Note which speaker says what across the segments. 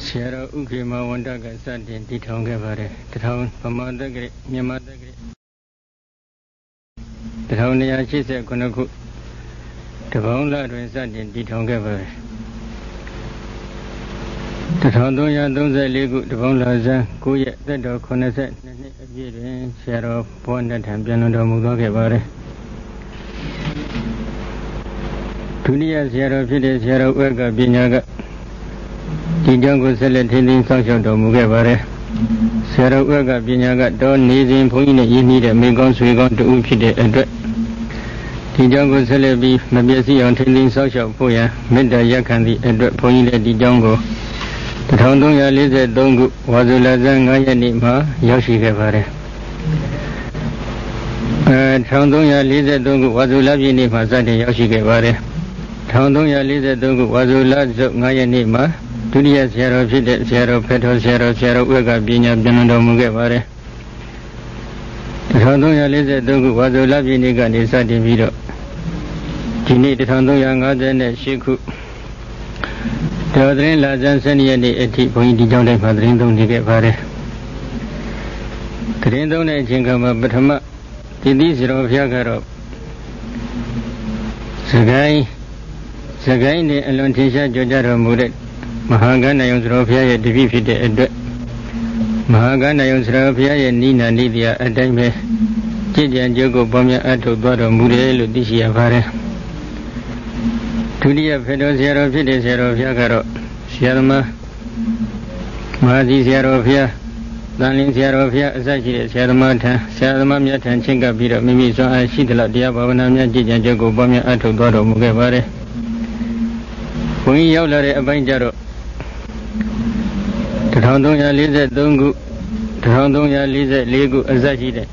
Speaker 1: Sierra Ukima Wandaka Sati Ditongavare, the town Pamada Yamada, the town Yachisa Konaku, the Bonla Sati Ditongavare. The town Donza Ligu, the Bonla Kuya, the dog Conaset, Sierra Ponda Tampiano Mugavare. Tudia Sierra Fide Sierra Uega Binaga. The jungle selecting social to Mugavare. Sarah Uga Binaga don't need in point you need a megons we got to Upide address. The jungle celebi Mabesi on tending social poya, made the yak and the address point at the jungle. The town Donya lizard dongu was a lazang Ayanima, Yoshi Gavare. Town Donya lizard dongu was a lavinima, Zadi Yoshi Gavare. Town Donya lizard dongu was a lazo Ayanima. Tudia Sierra Fide, Sierra Petro, Sierra Uega, Bina, Benando Mugavare. The Tandoya Lizard Dogu was a Laviniga and Sadi Vido. Tini, the Tandoya Gadan, Shiku. The other in Lazan Sani, a tip point, the John Padrin don't get Vare. Grindon and Chinkama Batama, the Dizero of Yagaro. Sagai, and Lontisha Jojaro Muret. Mahagana Yonsrofia, the Vifid address. Mahagana Yonsrofia, Nina Lydia, a dime. Jiji and Jogo Bomia Ato Bado Murelu, Disia Vare. Tudia Fedo Zero Fide Zero Yagaro, Sierma Mazi Zerofia, Darling Zerofia, Zachi, Siermata, Sierma and Chinga Bida, Mimi, so I see the Ladia Babanamia, Jiji and Jogo Bomia Ato Bado Mugavare. We yelled at a banjaro. The Tandoya Lizard Dungu, the Tandoya Lizard Legu Azajide.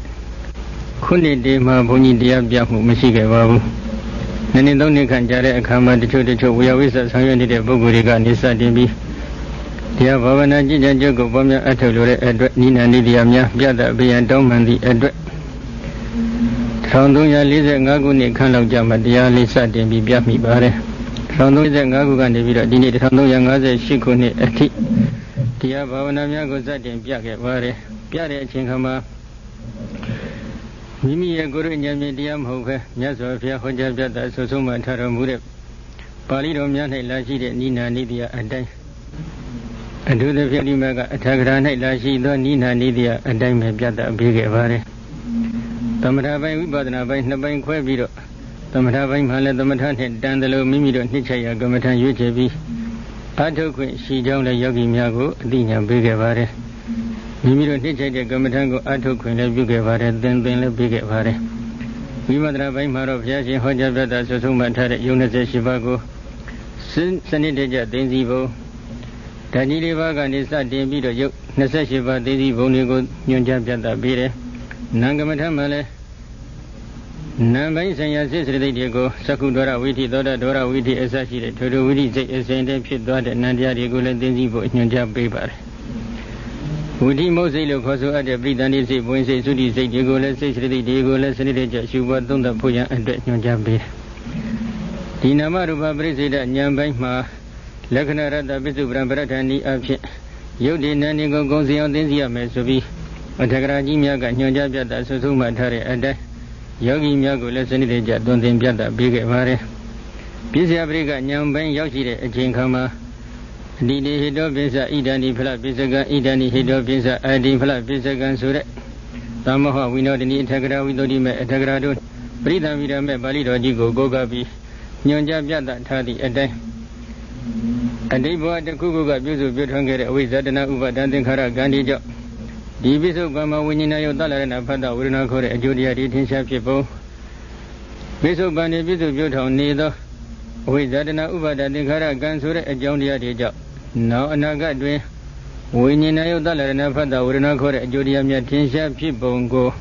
Speaker 1: Kuni de Mabuni Diabia, Messiga Babu. Nani Doni Kanjare, Kama, the Chodecho, we are with us, Hayani de Boguriga, Nisa Dibi. Dia Bavana Jijan Jogo Bomia Atolore, Edward Nina Nidiamia, Biada Be and Doman the Edward. Tandoya Lizard Naguni Kanok Jama, Dia Lisa Dibi Biami Bare. Tandoya Nagugan de Vida, Dini, the Tandoya Gaza, Shikuni, Eti. Dia Bavanamia goes at in Piake Vare, Piare Chinkama Mimi Guru Yamidiam Hoke, Yazofia Hojabata, Sosuma Taramure, Palido Miane Lashi, Nina Nidia, and Dai. And do the Fidimaga Atagrana Lashi, Nina Nidia, and Dai Piata Big Vare. Tamatavai Badana by Nabain Quavido, Tamatavai Hala, the Matan, Dandalo, Mimido, Nichaya, Gomatan, UJB. I took she down the Yogi Miago, Dina Bigavare. Mimido Nichaya Gomatango, I took when the Bigavare, then the Bigavare. We must have a matter of Yashi Hojabata, Sosuma Tare, Unis Shivago, Sanitaja, Denzivo, Danili Vaga, Nisa Dembido, Nasashiva, Denzivo, Nigo, Yunjabata Bire, Nangamatamale. Nambai Sayas Diego, Sakudora Witty, Dora Witty, Esashi, Todo Witty, Saint Pit, Nadia, Regula, Denzivo, Yunja paper. Witty Moselo Coso at the Britani, Wednesday, Sudi, Diego, let's say Diego, let's say Shuba, Donda Puya, and Yunja Bay. Dinamaruba Brisida, Nyambai Ma, Lakanara, the Bisu Brambaratani, Abshe, Yodi Nanigo goes on Denzia Mesobi, Atagraji Miaga, Yunja, Sosuma Tare, and Yogi Miago, let's say don't think Piata, Big Vare. Pizza Briga, Nyamban Yoshi, a Chinkama. Didi Hido Pizza, Idani Flat Pizzaga, Idani Hido Pizza, Adi Flat Pizzagan Sure. Tamaha, we know the need Tagra, we don't even Tagrado. Brida Vida Me Balido Digo, Gogabi, Nyonja Piata, Tadi, a day. A day boy, the Kuga, Buzu, Butanga, with Zadana Uva, Dandinkara, Gandhi job. The Biso Gama Winina Yodala and Apada, Urunako, Julia, eating sharp people. Biso Bani Bisu Buton, neither. With Zadana Uva, Dandinkara, Gansura, a Jonia job. Now Anaga Dwe Winina Yodala and Apada, Urunako, Julia, eating sharp people go.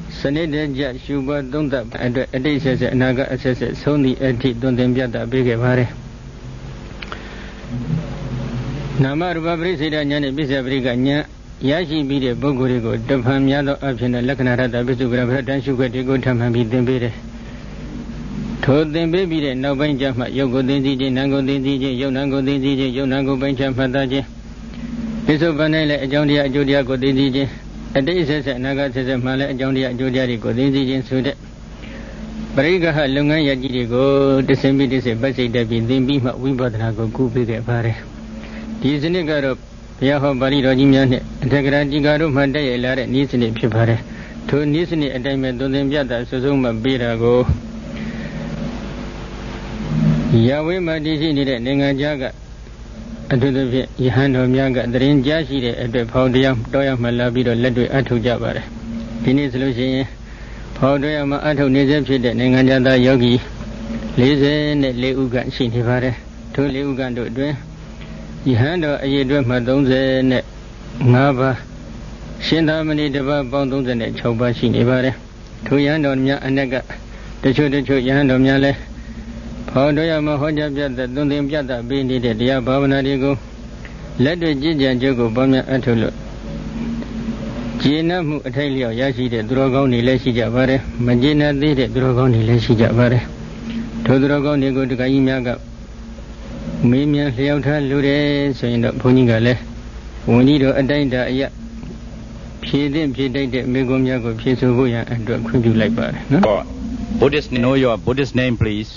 Speaker 1: Sanida Jat Shuba, don't up, and a day says Naga assesses, only a tea, don't them Piata, Big Vare. Namaru Babrisida, Yana Bisa Brigania. Yashi be the Bogurigo, Dapam Yado option, and Lakanara, Bisu Grabra, and Sugar to go to Tambi Dembere. Told them baby, now Banjama, Yogo Denzij, Nango Denzij, Yonango Denzij, Yonango Banjam Padaje, ပိဿုပန်၌လည်းအကြောင်းတရားအကျိုးတရားကိုသိသိချင်းအတိတ်ဆက်ဆက်အနာဂတ်ဆက်ဆက်မှလည်းအကြောင်းတရားအကျိုးတရားတွေကိုသိသိချင်းဆိုတဲ့ပရိက္ခလုပ်ငန်းရကြီးတွေကိုတဆင်ပြီးတဆင်ပတ်စိတ်တက်ပြီးသင်ပြီးမှဝိပဿနာကိုကုပေးခဲ့ပါတယ်ဒီစနစ်ကတော့ဘုရားဟောပါဠိတော်ကြီးများနဲ့အထက်ကရာတိကာတို့မှတည့်ရလာတဲ့ဤစနစ်ဖြစ်ပါတယ်ထိုဤစနစ်အတိုင်းပဲသွန်သင်ပြတာစုစုမှပေးတာကိုရဝိမတည်ရှိနေတဲ့နိုင်ငံခြားကအထူးသဖြင့်ယဟန်တော်များကတရင်ကြားရှိတဲ့အတွက်ဖောင်တရားတော်ရမှလာပြီးတော့လက်တွေ့အထုတ်ကြပါတယ်ဒီနေ့ဆိုလို့ရှိရင်ဖောင်တော်ရမှအထုတ်နေစေဖြစ်တဲ့နိုင်ငံခြားသားယောဂီ44ဦးခန့်ရှိနေပါတယ်ထို4ဦးခန့်တို့အတွင်းယဟန်တော်အရေးအတွက်မှ35ပါးရှင်သာမဏေတစ်ပါးပေါင်း36ပါးရှိနေပါတယ်ထိုယဟန်တော်များအနက်ကတချို့ယဟန်တော်များလည်းဖောင်တော်ရမှဟောကြားပြတ်သွန်သင်ပြတ်ပေးနေတဲ့တရားဘာဝနာတွေကိုလက်တွေ့ကြည်ကြံကြုတ်ကိုပေါင်းများအထုတ်လို့ကျေနပ်မှုအထိုက်လျောက်ရရှိတဲ့သူတော်ကောင်းတွေလည်းရှိကြပါတယ်မကျေနပ်သေးတဲ့သူတော်ကောင်းတွေလည်းရှိကြပါတယ်ထိုသူတော်ကောင်းတွေကိုတခါကြီးများကမေးမြန်းလျှောက်ထားလိုတယ်ဆိုရင်တော့ဘုန်းကြီးကလည်းဝန်ကြီးတို့အတိုင်းတာအရဖြည့်တဲ့ဖြည့်တိုက်တဲ့မိဂုံးများကိုဖြည့်ဆိုဖို့ရန်အတွက်ခွင့်ပြုလိုက်ပါတယ်နော်
Speaker 2: Buddhist know your Buddhist name please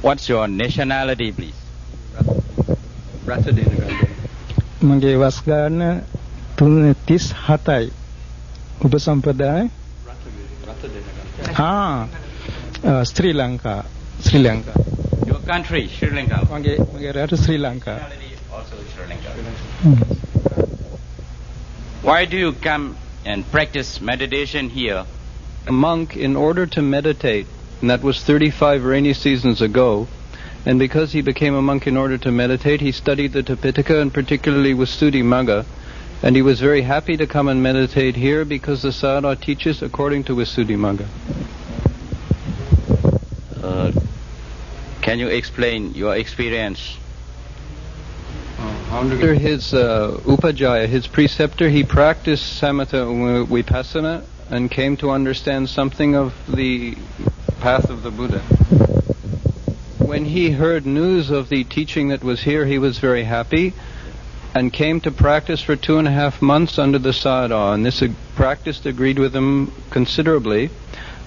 Speaker 2: what's your nationality please
Speaker 3: මගේ වස් ගන්න 37යි උපසම්පදාය ශ්‍රී Lanka
Speaker 2: your country Sri Lanka
Speaker 3: මගේ රට ශ්‍රී Lanka
Speaker 2: also Sri Lanka why do you come and practice meditation here
Speaker 4: a monk in order to meditate and that was 35 rainy seasons ago and because he became a monk in order to meditate he studied the Tipitaka and particularly with Visuddhimagga and he was very happy to come and meditate here because the Sayadaw teaches according to Visuddhimagga.
Speaker 2: Can you explain your experience?
Speaker 4: Under his upajjhaya, his preceptor, he practiced samatha vipassana and came to understand something of the path of the Buddha. When he heard news of the teaching that was here, he was very happy and came to practice for 2.5 months under the Sayadaw, and this practice agreed with him considerably.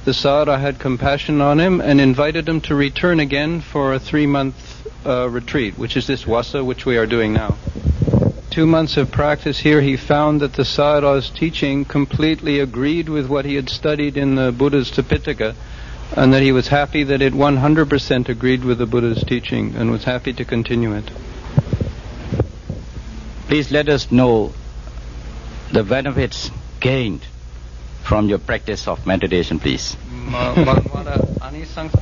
Speaker 4: The Sayadaw had compassion on him and invited him to return again for a 3-month retreat, which is this wasa which we are doing now. 2 months of practice here, he found that the Sayadaw's teaching completely agreed with what he had studied in the Buddha's Tipitaka, and that he was happy that it 100% agreed with the Buddha's teaching and was happy to continue it.
Speaker 2: Please let us know the benefits gained from your practice of meditation, please.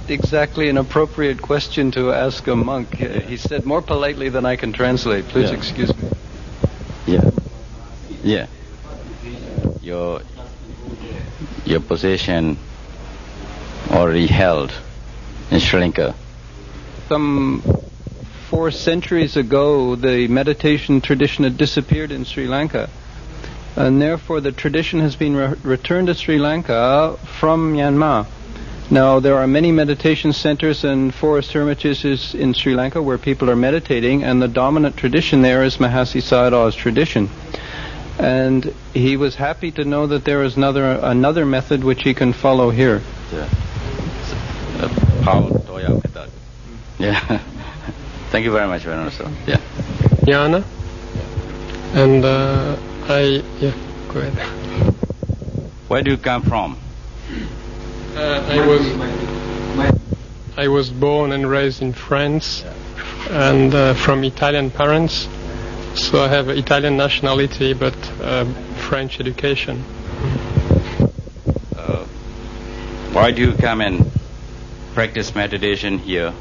Speaker 4: Exactly an appropriate question to ask a monk. He said more politely than I can translate. Please excuse me.
Speaker 2: Yeah. Your position already held in Sri Lanka.
Speaker 4: Some 4 centuries ago, the meditation tradition had disappeared in Sri Lanka. And therefore the tradition has been returned to Sri Lanka from Myanmar. Now there are many meditation centers and forest hermitages in Sri Lanka where people are meditating, and the dominant tradition there is Mahasi Sayadaw's tradition. And he was happy to know that there is another method which he can follow here.
Speaker 2: Pa-Auk Tawya Monastery. Yeah. Thank you very much, Venerable. Yeah.
Speaker 5: Yana. And go ahead.
Speaker 2: Where do you come from?
Speaker 5: I was born and raised in France, and from Italian parents, so I have Italian nationality but French education.
Speaker 2: Why do you come and practice meditation here?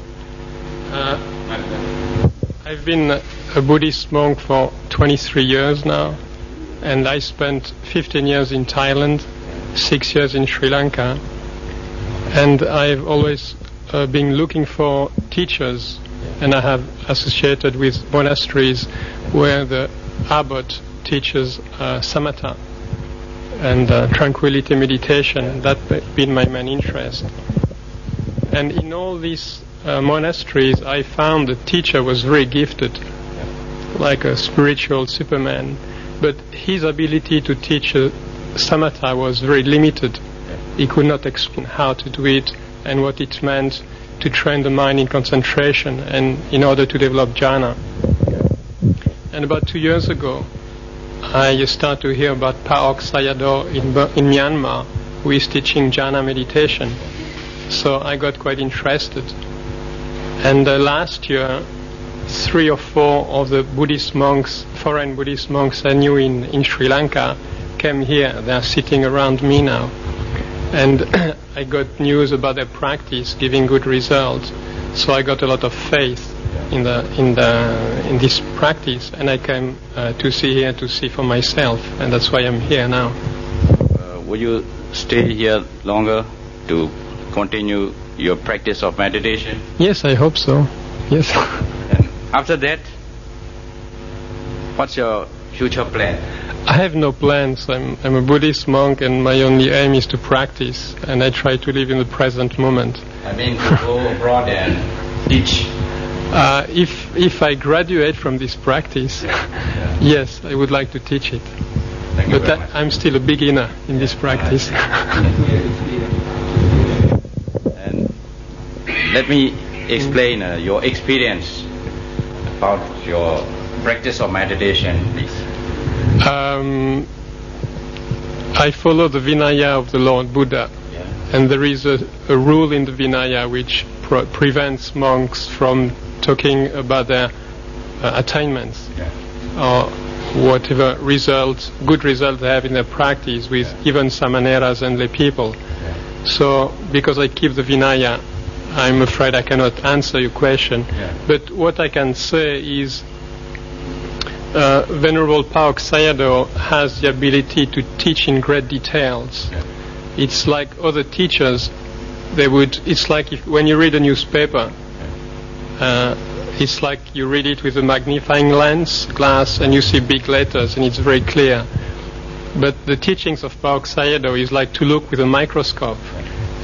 Speaker 5: I've been a Buddhist monk for 23 years now, and I spent 15 years in Thailand, 6 years in Sri Lanka, and I've always been looking for teachers, and I have associated with monasteries where the abbot teaches samatha and tranquility meditation. That's been my main interest. And in all these monasteries, I found the teacher was very gifted, like a spiritual Superman. But his ability to teach samatha was very limited. He could not explain how to do it and what it meant to train the mind in concentration and in order to develop jhana. And about 2 years ago, I started to hear about Pa-Auk Sayadaw in Myanmar, who is teaching jhana meditation. So I got quite interested. And last year, 3 or 4 of the Buddhist monks, foreign Buddhist monks I knew in Sri Lanka, came here. They are sitting around me now. And I got news about their practice giving good results. So I got a lot of faith in this practice, and I came to see for myself, and that's why I'm here now.
Speaker 2: Will you stay here longer to continue your practice of meditation?
Speaker 5: Yes, I hope so. Yes.
Speaker 2: And after that, what's your future plan?
Speaker 5: I have no plans. I'm a Buddhist monk, and my only aim is to practice, and I try to live in the present moment.
Speaker 2: I mean, to go abroad and teach.
Speaker 5: If I graduate from this practice, yes, I would like to teach it. But I'm still a beginner in this practice.
Speaker 2: And let me explain your experience about your practice of meditation, please.
Speaker 5: I follow the Vinaya of the Lord Buddha, and there is a rule in the Vinaya which prevents monks from talking about their attainments or whatever good results they have in their practice with even samaneras and lay people. So because I keep the Vinaya, I'm afraid I cannot answer your question. But what I can say is Venerable Pa-Auk Sayadaw has the ability to teach in great details. It's like other teachers, it's like when you read a newspaper, it's like you read it with a magnifying glass, and you see big letters, and it's very clear. But the teachings of Pa-Auk Sayadaw is like to look with a microscope,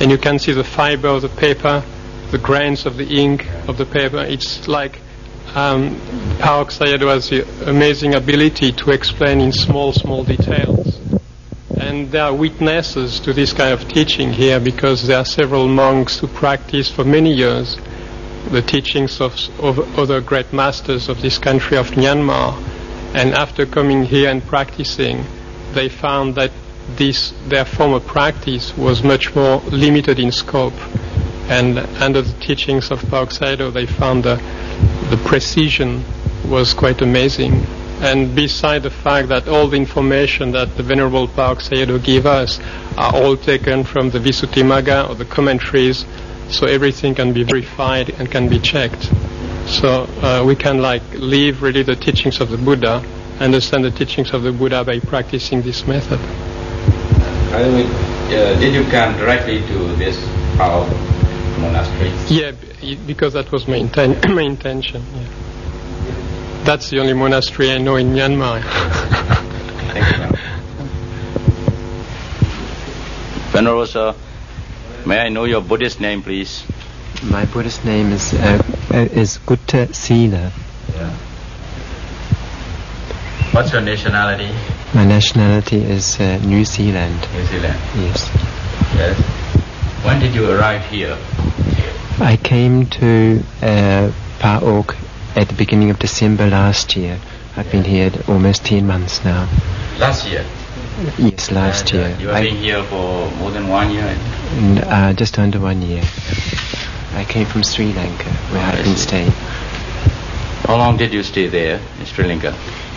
Speaker 5: and you can see the fiber of the paper, the grains of the ink of the paper. It's like Pa-Auk Sayadaw has the amazing ability to explain in small details. And there are witnesses to this kind of teaching here, because there are several monks who practice for many years the teachings of other great masters of this country of Myanmar. And after coming here and practicing, they found that their former practice was much more limited in scope. And under the teachings of Pa-Auk Sayadaw, they found the precision was quite amazing. And beside the fact that all the information that the Venerable Pa-Auk Sayadaw gave us are all taken from the Visuddhimagga or the commentaries, so everything can be verified and can be checked. So we can live really the teachings of the Buddha, understand the teachings of the Buddha by practicing this method.
Speaker 2: Did you come directly to this Pa-Auk monastery?
Speaker 5: Yeah, because that was my intention. Yeah. That's the only monastery I know in Myanmar.
Speaker 2: Thank you. Venerable Sir, may I know your Buddhist name, please?
Speaker 6: My Buddhist name is Gutta Sila.
Speaker 2: Yeah. What's your nationality?
Speaker 6: My nationality is New Zealand.
Speaker 2: New Zealand.
Speaker 6: Yes.
Speaker 2: Yes. When did you arrive here?
Speaker 6: I came to Pa-Auk at the beginning of December last year. I've been here almost 10 months now.
Speaker 2: Last year?
Speaker 6: Yes, last year.
Speaker 2: You have been here for more than 1 year?
Speaker 6: Just under 1 year. I came from Sri Lanka, where I've been staying.
Speaker 2: How long did you stay there in Sri Lanka?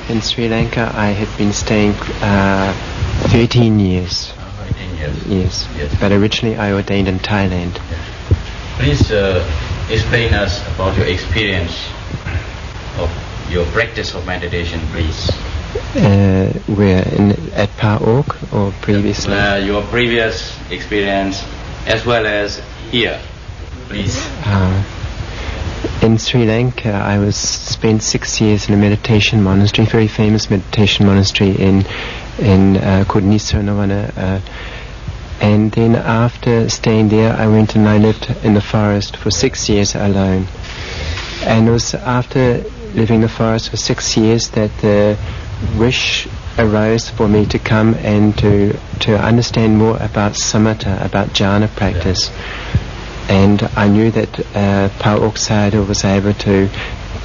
Speaker 6: In Sri Lanka, I had been staying 13 years.
Speaker 2: 13 years?
Speaker 6: Yes. But originally I ordained in Thailand.
Speaker 2: Please explain us about your experience of your practice of meditation, please.
Speaker 6: Where? At Pa-Auk or previously?
Speaker 2: Your previous experience as well as here, please.
Speaker 6: In Sri Lanka, I spent 6 years in a meditation monastery, very famous meditation monastery called Nisonawana, And then after staying there, I went and I lived in the forest for 6 years alone. And it was after living in the forest for 6 years that the wish arose for me to come and to understand more about samatha, about jhana practice. And I knew that Pa-Auk Sayadaw was able to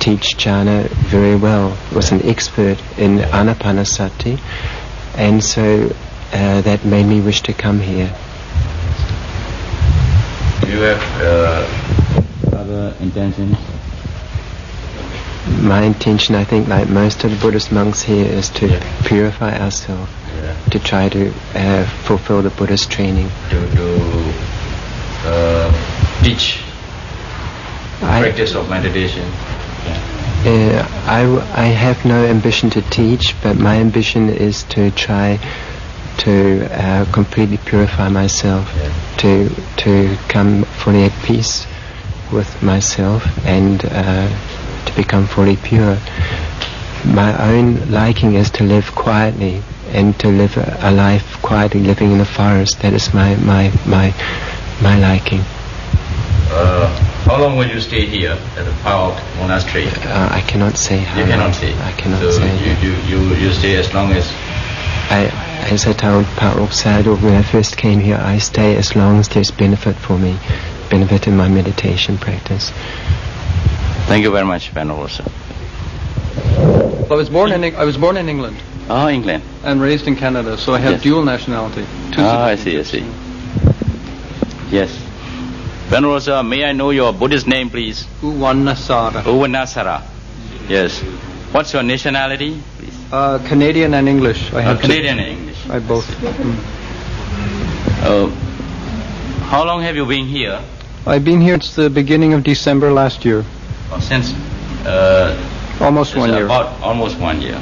Speaker 6: teach jhana very well, was an expert in anapanasati, and so that made me wish to come here.
Speaker 2: Do you have other intentions?
Speaker 6: My intention, I think, like most of the Buddhist monks here, is to purify ourselves, to try to fulfill the Buddhist training.
Speaker 2: To teach practice of meditation.
Speaker 6: I have no ambition to teach, but my ambition is to try to completely purify myself, to come fully at peace with myself, and to become fully pure. My own liking is to live quietly and to live a life quietly, living in the forest. That is my liking.
Speaker 2: How long will you stay here at the Pa-Auk Monastery?
Speaker 6: I cannot say how.
Speaker 2: You cannot say.
Speaker 6: I cannot
Speaker 2: so
Speaker 6: say.
Speaker 2: You stay as long as.
Speaker 6: As I told Pa-Auk Sayadaw when I first came here, I stay as long as there's benefit for me, benefit in my meditation practice.
Speaker 2: Thank you very much, Venerable Sir.
Speaker 4: I was born in England.
Speaker 2: Oh, England.
Speaker 4: And raised in Canada, so I have dual nationality.
Speaker 2: I see. Yes. Venerable Sir, may I know your Buddhist name, please?
Speaker 4: Uwanasara.
Speaker 2: Uwanasara. Yes. What's your nationality, please?
Speaker 4: Canadian and English. I have
Speaker 2: Canadian and English.
Speaker 4: I both.
Speaker 2: How long have you been here?
Speaker 4: I've been here since the beginning of December last year.
Speaker 2: Since
Speaker 4: almost 1 year.
Speaker 2: About almost 1 year.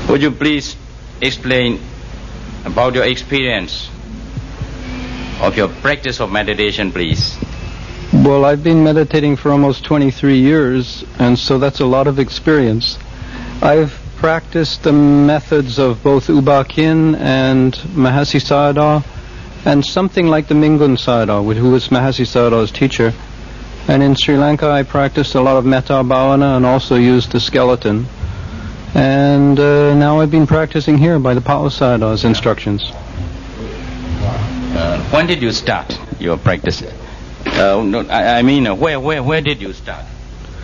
Speaker 2: Would you please explain about your experience of your practice of meditation, please?
Speaker 4: Well, I've been meditating for almost 23 years, and so that's a lot of experience. I've practiced the methods of both U Ba Khin and Mahasi Sayadaw, and something like the Mingun Sayadaw, who was Mahasi Sayadaw's teacher. And in Sri Lanka, I practiced a lot of Metta Bhavana and also used the skeleton. And now I've been practicing here by the Pa-Auk Sayadaw's instructions.
Speaker 2: When did you start your practice? Where did you start?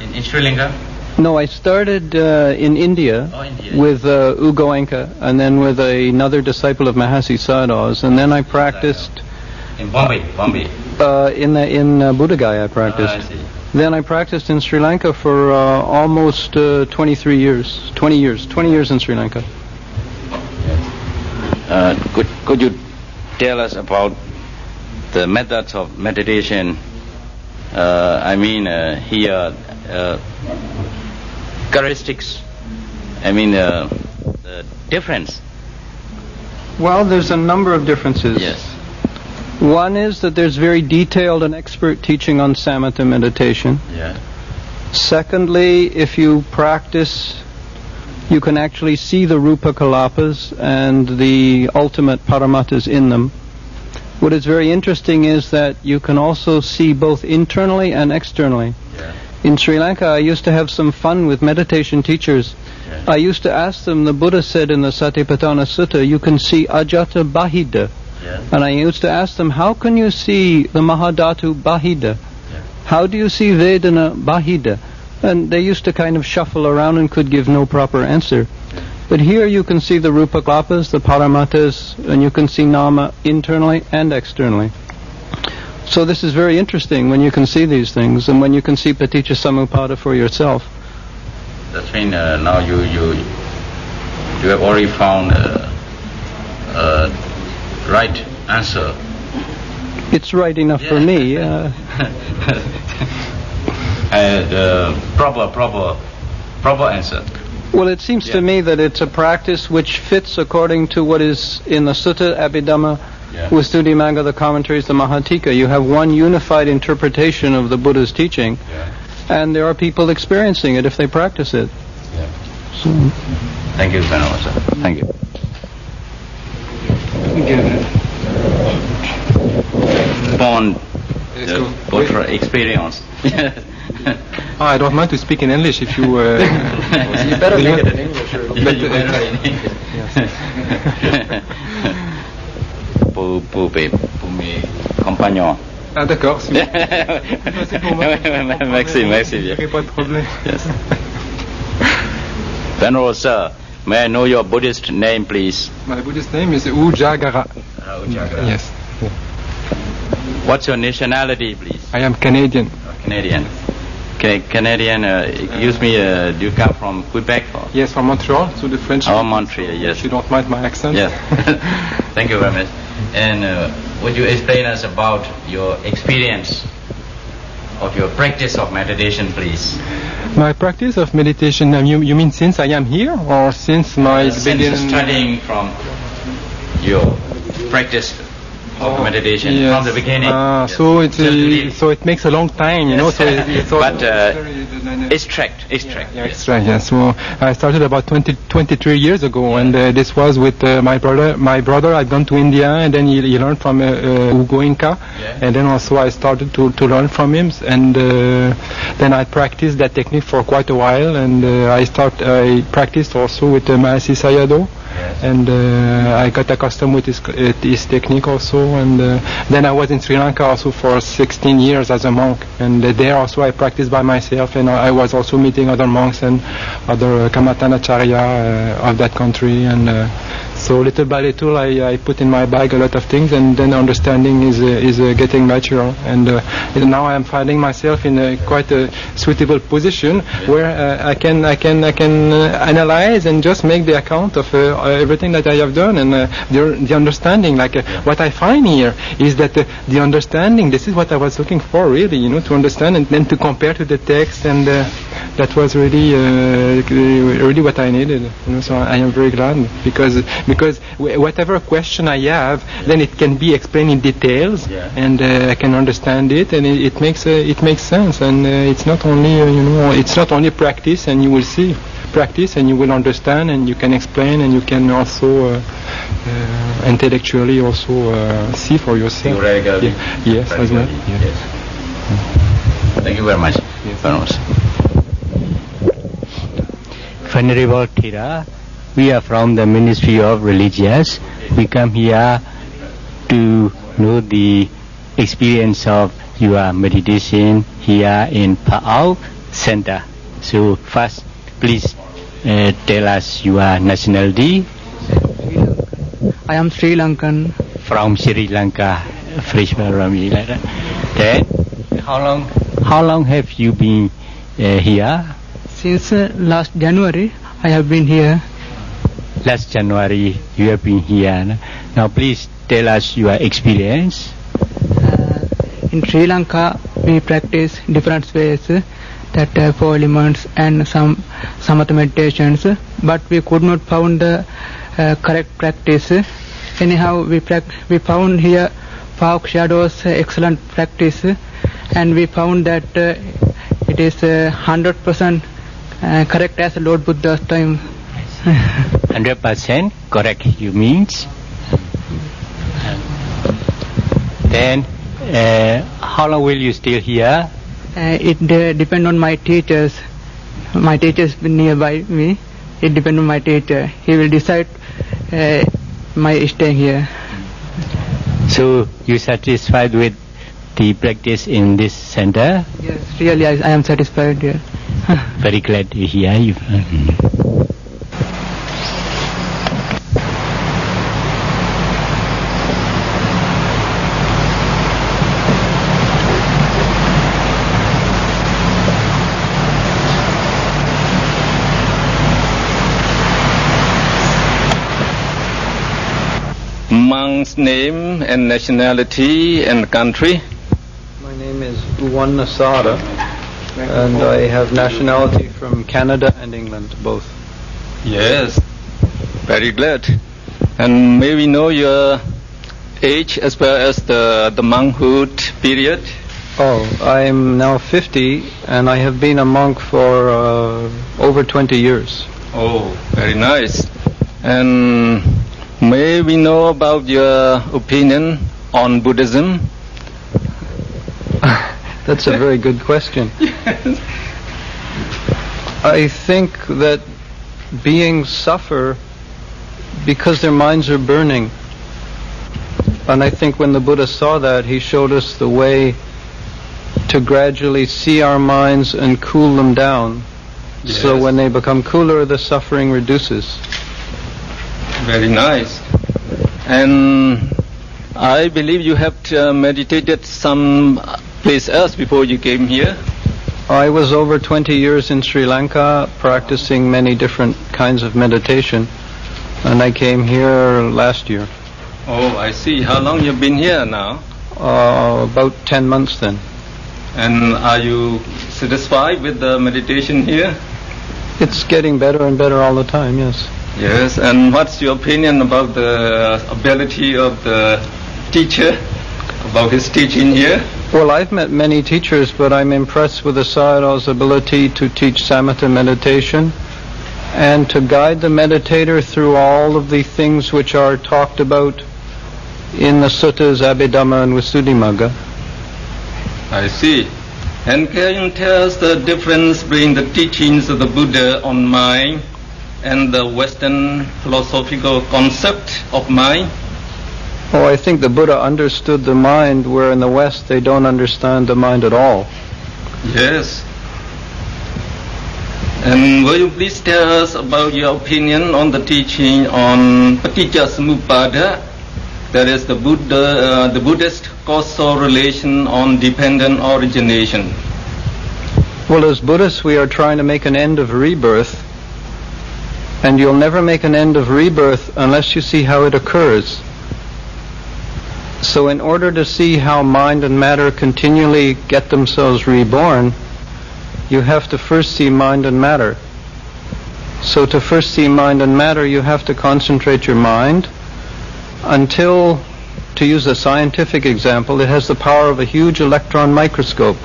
Speaker 2: In Sri Lanka?
Speaker 4: No, I started in India, with U Goenka, and then with another disciple of Mahasi Sayadaw's, and then I practiced
Speaker 2: in Bombay.
Speaker 4: In Buddha-Gaya I practiced.
Speaker 2: I see.
Speaker 4: Then I practiced in Sri Lanka for almost 23 years. 20 years in Sri Lanka.
Speaker 2: Could you tell us about the methods of meditation? Here, characteristics. The difference.
Speaker 4: Well, there's a number of differences.
Speaker 2: Yes.
Speaker 4: One is that there's very detailed and expert teaching on samatha meditation.
Speaker 2: Yeah.
Speaker 4: Secondly, if you practice, you can actually see the rupa kalapas and the ultimate paramattas in them. What is very interesting is that you can also see both internally and externally.
Speaker 2: Yeah.
Speaker 4: In Sri Lanka, I used to have some fun with meditation teachers. Yeah. I used to ask them, the Buddha said in the Satipatthana Sutta, you can see ajata bahida. Yeah. And I used to ask them, how can you see the Mahadhatu Bahida? Yeah. How do you see Vedana Bahida? And they used to kind of shuffle around and could give no proper answer. Yeah. But here you can see the Rupa Klapas, the Paramattas, and you can see Nama internally and externally. So this is very interesting when you can see these things, and when you can see Paticca Samuppada for yourself.
Speaker 2: That means now you have already found right answer.
Speaker 4: It's right enough for me.
Speaker 2: Proper answer.
Speaker 4: Well, it seems to me that it's a practice which fits according to what is in the Sutta Abhidhamma, Visuddhimagga, the commentaries, the Mahatika. You have one unified interpretation of the Buddha's teaching, and there are people experiencing it if they practice it.
Speaker 2: So. Thank you, Venerable Sir. Thank you. upon the experience.
Speaker 3: I don't mind to speak in English if you...
Speaker 6: you better make it in English.
Speaker 2: Pour mes compagnons.
Speaker 3: Ah d'accord.
Speaker 2: Merci.
Speaker 3: Pas de problème.
Speaker 2: Yes. Venerable Sir, may I know your Buddhist name, please?
Speaker 3: My Buddhist name is Ujagara. Yes.
Speaker 2: What's your nationality, please?
Speaker 3: I am Canadian.
Speaker 2: Canadian. Canadian, excuse me, do you come from Quebec? Or?
Speaker 3: Yes, from Montreal, so the French.
Speaker 2: Oh, Montreal, yes.
Speaker 3: If you don't mind my accent.
Speaker 2: Yes. Thank you very much. And would you explain us about your experience of your practice of meditation, please?
Speaker 3: My practice of meditation, you mean since I am here or since my
Speaker 2: since studying from your practice of meditation from the beginning.
Speaker 3: Yes. So it makes a long time, you know. So
Speaker 2: but extract.
Speaker 3: Yes. So I started about 23 years ago, and this was with my brother. My brother had gone to India, and then he learned from Ugo Inca, and then also I started to learn from him, and then I practiced that technique for quite a while, and I practiced also with Mahasi Sayadaw. Yes. And I got accustomed with his technique also, and then I was in Sri Lanka also for 16 years as a monk, and there also I practiced by myself, and I was also meeting other monks and other Kamatanacharya of that country, and so little by little I put in my bag a lot of things, and then understanding is getting natural, and now I am finding myself in quite a suitable position where I can analyze and just make the account of everything that I have done, and the understanding, like what I find here is that the understanding, this is what I was looking for really, you know, to understand and then to compare to the text, and that was really what I needed, you know. So I am very glad because whatever question I have, then it can be explained in details, and I can understand it, and it makes sense, and it's not only it's not only practice, and you will see. Practice and you will understand, and you can explain, and you can also intellectually also see for yourself.
Speaker 2: Theoretically.
Speaker 3: Yes, as well.
Speaker 2: Yes. Thank you very much.
Speaker 3: Yes.
Speaker 1: Venerable Thera, we are from the Ministry of Religious. We come here to know the experience of your meditation here in Pa-Auk Center. So first, please tell us your nationality.
Speaker 7: I am Sri Lankan.
Speaker 1: From Sri Lanka, fresh from me. Then, how long have you been here?
Speaker 7: Since last January, I have been here.
Speaker 1: Last January, you have been here. Now, please tell us your experience.
Speaker 7: In Sri Lanka, we practice different ways. That 4 elements and some other meditations, but we could not found the correct practice. Anyhow, we found here Pa-Auk Shadow's excellent practice, and we found that it is 100% correct as Lord Buddha's time.
Speaker 1: 100% correct, you means? Then, how long will you stay here?
Speaker 7: It depends on my teachers. My teachers nearby me. It depends on my teacher. He will decide my staying here.
Speaker 1: So you satisfied with the practice in this center?
Speaker 7: Yes, really I am satisfied here.
Speaker 1: Very glad to hear you.
Speaker 3: Monk's name and nationality and country.
Speaker 4: My name is Uwan Nasada, and I have nationality from Canada and England, both.
Speaker 3: Yes, very glad. And may we know your age as well as the monkhood period?
Speaker 4: Oh, I'm now 50, and I have been a monk for over 20 years.
Speaker 3: Oh, very nice. And
Speaker 8: May we know about your opinion on Buddhism?
Speaker 4: That's a very good question.
Speaker 8: Yes.
Speaker 4: I think that beings suffer because their minds are burning. And I think when the Buddha saw that, he showed us the way to gradually see our minds and cool them down.
Speaker 8: Yes.
Speaker 4: So when they become cooler, the suffering reduces.
Speaker 8: Very nice. And I believe you have meditated some place else before you came here.
Speaker 4: I was over 20 years in Sri Lanka practicing many different kinds of meditation, and I came here last year.
Speaker 8: Oh, I see. How long you've been here now?
Speaker 4: About 10 months then.
Speaker 8: And are you satisfied with the meditation here?
Speaker 4: It's getting better and better all the time, yes.
Speaker 8: Yes, and what's your opinion about the ability of the teacher, about his teaching here?
Speaker 4: Well, I've met many teachers, but I'm impressed with the Sayadaw's ability to teach samatha meditation and to guide the meditator through all of the things which are talked about in the suttas, Abhidhamma and Visuddhimagga.
Speaker 8: I see. And can you tell us the difference between the teachings of the Buddha on mind and the Western philosophical concept of mind?
Speaker 4: Oh, I think the Buddha understood the mind, where in the West they don't understand the mind at all.
Speaker 8: Yes. And will you please tell us about your opinion on the teaching on Paticcasamuppada, that is the Buddhist causal relation on dependent origination?
Speaker 4: Well, as Buddhists, we are trying to make an end of rebirth, and you'll never make an end of rebirth unless you see how it occurs. So in order to see how mind and matter continually get themselves reborn, you have to first see mind and matter. So to first see mind and matter, you have to concentrate your mind until, to use a scientific example, it has the power of a huge electron microscope.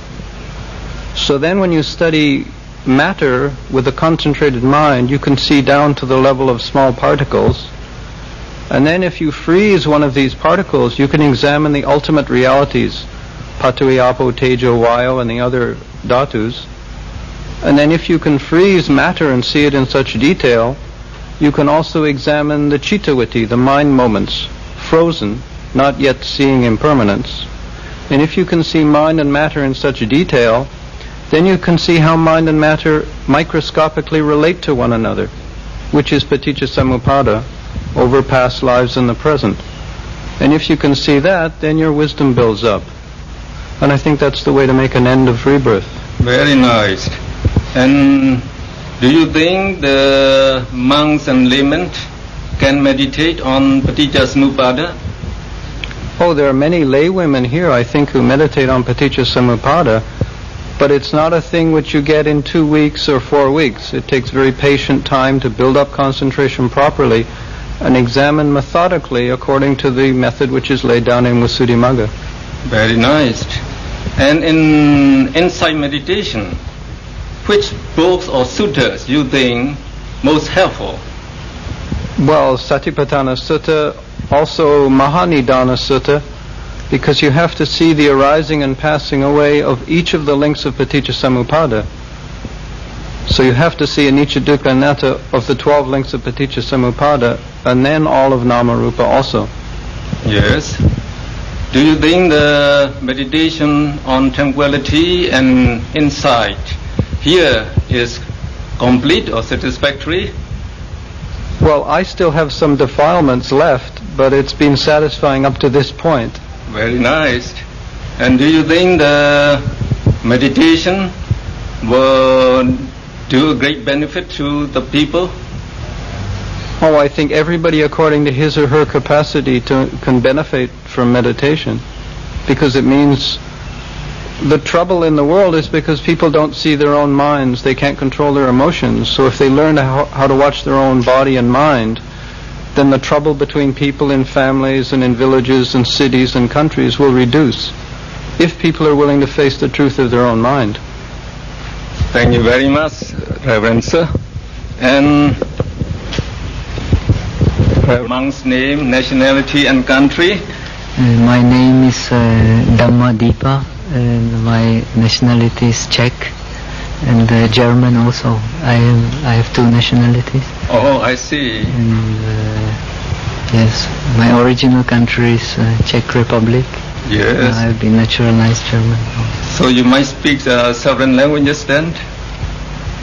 Speaker 4: So then when you study matter with a concentrated mind, you can see down to the level of small particles. And then if you freeze one of these particles, you can examine the ultimate realities, Patui, Apo, Tejo, Vayu, and the other dhatus. And then if you can freeze matter and see it in such detail, you can also examine the cittavritti, the mind moments, frozen, not yet seeing impermanence. And if you can see mind and matter in such detail, then you can see how mind and matter microscopically relate to one another, which is Paticcasamuppada, over past lives and the present. And if you can see that, then your wisdom builds up. And I think that's the way to make an end of rebirth.
Speaker 8: Very nice. And do you think the monks and laymen can meditate on Paticcasamuppada?
Speaker 4: Oh, there are many lay women here, I think, who meditate on Paticcasamuppada, but it's not a thing which you get in 2 weeks or 4 weeks. It takes very patient time to build up concentration properly and examine methodically according to the method which is laid down in Visuddhimagga.
Speaker 8: Very nice. And in insight meditation, which books or suttas you think most helpful?
Speaker 4: Well, Satipatthana Sutta, also Mahanidana Sutta, because you have to see the arising and passing away of each of the links of Paticcasamuppada. So you have to see anicca, dukkha, anatta of the 12 links of Paticcasamuppada, and then all of Namarupa also.
Speaker 8: Yes. Do you think the meditation on tranquility and insight here is complete or satisfactory?
Speaker 4: Well, I still have some defilements left, but it's been satisfying up to this point.
Speaker 8: Very nice. And do you think the meditation will do a great benefit to the people?
Speaker 4: Oh, I think everybody according to his or her capacity can benefit from meditation, because it means the trouble in the world is because people don't see their own minds, they can't control their emotions. So if they learn how to watch their own body and mind, then the trouble between people in families and in villages and cities and countries will reduce, if people are willing to face the truth of their own mind.
Speaker 8: Thank you very much, Reverend Sir. And Monk's name, nationality, and country.
Speaker 9: My name is Dhamma Deepa, and my nationality is Czech, and German also. I have two nationalities.
Speaker 8: Oh, I see.
Speaker 9: And yes, my original country is Czech Republic.
Speaker 8: Yes.
Speaker 9: I have been naturalized German.
Speaker 8: So you might speak several languages then?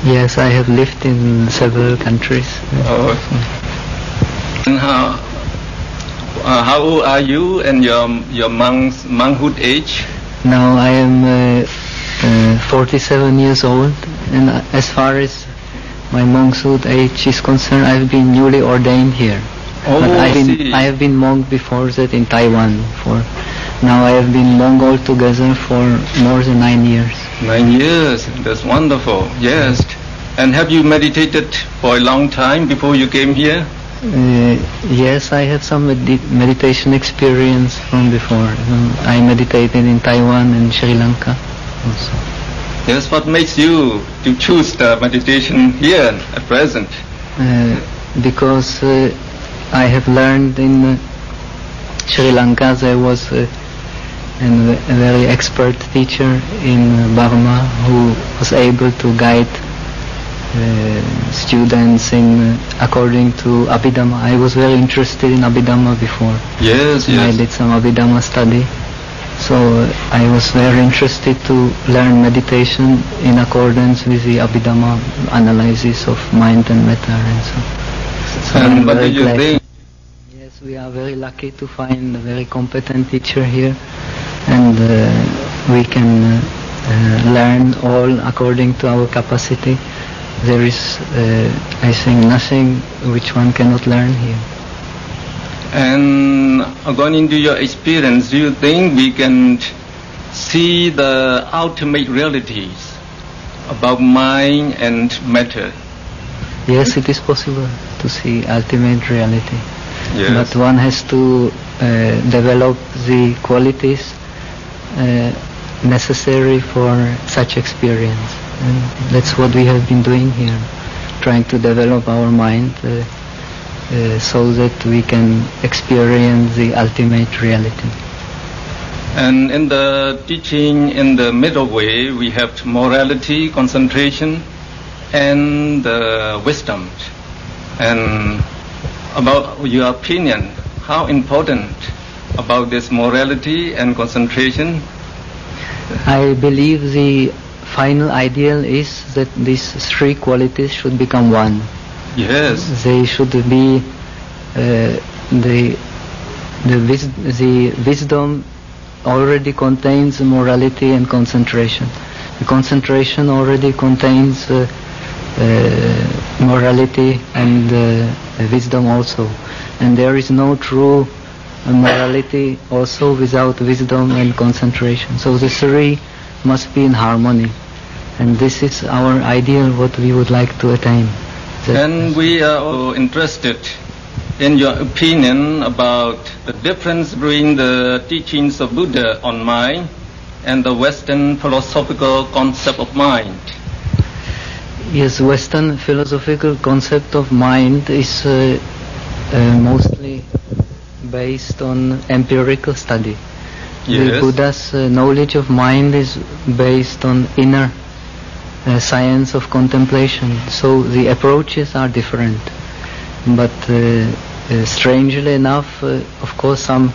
Speaker 9: Yes, I have lived in several countries.
Speaker 8: Oh. And how old are you and your monkhood age?
Speaker 9: Now I am 47 years old, and as far as my monkhood age is concerned, I have been newly ordained here.
Speaker 8: Oh,
Speaker 9: but I have been monk before that in Taiwan. Now I have been monk altogether for more than 9 years.
Speaker 8: 9 years, that's wonderful. Yes. And have you meditated for a long time before you came here?
Speaker 9: Yes, I have some meditation experience from before. I meditated in Taiwan and Sri Lanka also.
Speaker 8: Yes, what makes you to choose the meditation here at present?
Speaker 9: Because I have learned in Sri Lanka there was a very expert teacher in Burma who was able to guide students in according to Abhidhamma. I was very interested in Abhidhamma before.
Speaker 8: Yes,
Speaker 9: and
Speaker 8: yes.
Speaker 9: I did some Abhidhamma study. So I was very interested to learn meditation in accordance with the Abhidhamma analysis of mind and matter and so.
Speaker 8: And what do you think?
Speaker 9: Yes, we are very lucky to find a very competent teacher here, and we can learn all according to our capacity. There is, I think, nothing which one cannot learn here.
Speaker 8: And according to your experience, do you think we can see the ultimate realities about mind and matter?
Speaker 9: Yes, it is possible to see ultimate reality.
Speaker 8: Yes.
Speaker 9: But one has to develop the qualities necessary for such experience. And that's what we have been doing here, trying to develop our mind so that we can experience the ultimate reality.
Speaker 8: And in the teaching in the middle way, we have morality, concentration, and wisdom. And about your opinion, how important about this morality and concentration?
Speaker 9: I believe the final ideal is that these three qualities should become one.
Speaker 8: Yes.
Speaker 9: They should be the wisdom already contains morality and concentration. The concentration already contains morality and wisdom also. And there is no true morality also without wisdom and concentration. So the three must be in harmony. And this is our ideal, what we would like to attain.
Speaker 8: And we are all interested in your opinion about the difference between the teachings of Buddha on mind and the Western philosophical concept of mind.
Speaker 9: Yes, Western philosophical concept of mind is mostly based on empirical study.
Speaker 8: Yes.
Speaker 9: The Buddha's knowledge of mind is based on inner science of contemplation. So the approaches are different. But strangely enough, of course, some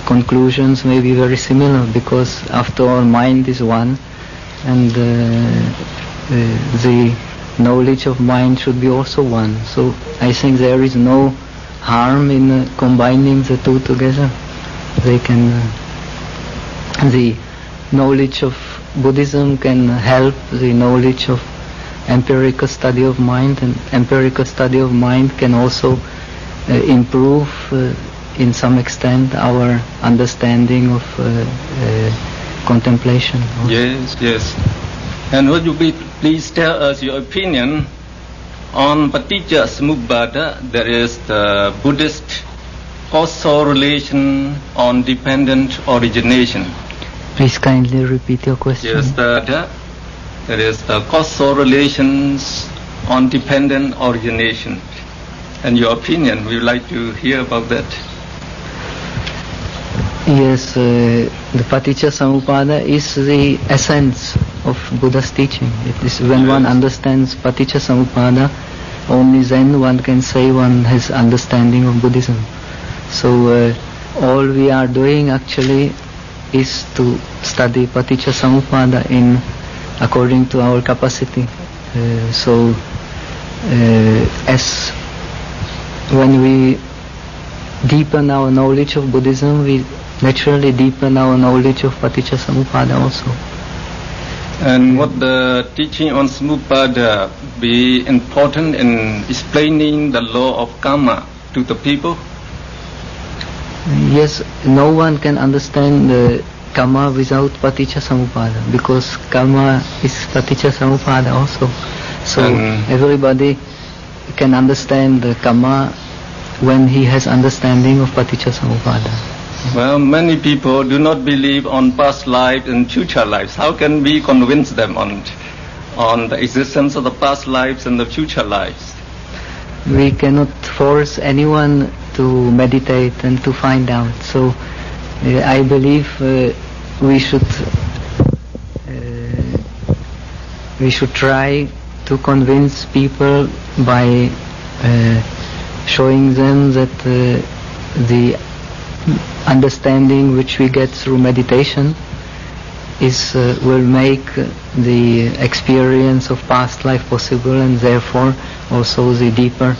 Speaker 9: conclusions may be very similar, because after all, mind is one, and the knowledge of mind should be also one. So I think there is no harm in combining the two together. They can, the knowledge of Buddhism can help the knowledge of empirical study of mind, and empirical study of mind can also improve in some extent our understanding of contemplation.
Speaker 8: Yes, yes. And would you please tell us your opinion on Paticca Samuppada, that is the Buddhist causal relation on dependent origination?
Speaker 9: Please kindly repeat your question.
Speaker 8: Yes, that is the causal relations on dependent origination. and your opinion. We would like to hear about that.
Speaker 9: Yes, the Paticca is the essence of Buddha's teaching. It is when one understands Paticca, only then one can say one has understanding of Buddhism. So all we are doing actually is to study Paticca in according to our capacity. As when we deepen our knowledge of Buddhism, we naturally deepen our knowledge of Paticca also.
Speaker 8: And what the teaching on Samuppada be important in explaining the law of karma to the people?
Speaker 9: Yes, no one can understand the karma without Paticca because karma is Paticca also. So everybody can understand the karma when he has understanding of Paticca.
Speaker 8: Well, many people do not believe on past life and future lives. How can we convince them on the existence of the past lives and the future lives?
Speaker 9: We cannot force anyone to meditate and to find out. So I believe we should try to convince people by showing them that the understanding which we get through meditation will make the experience of past life possible, and therefore also the deeper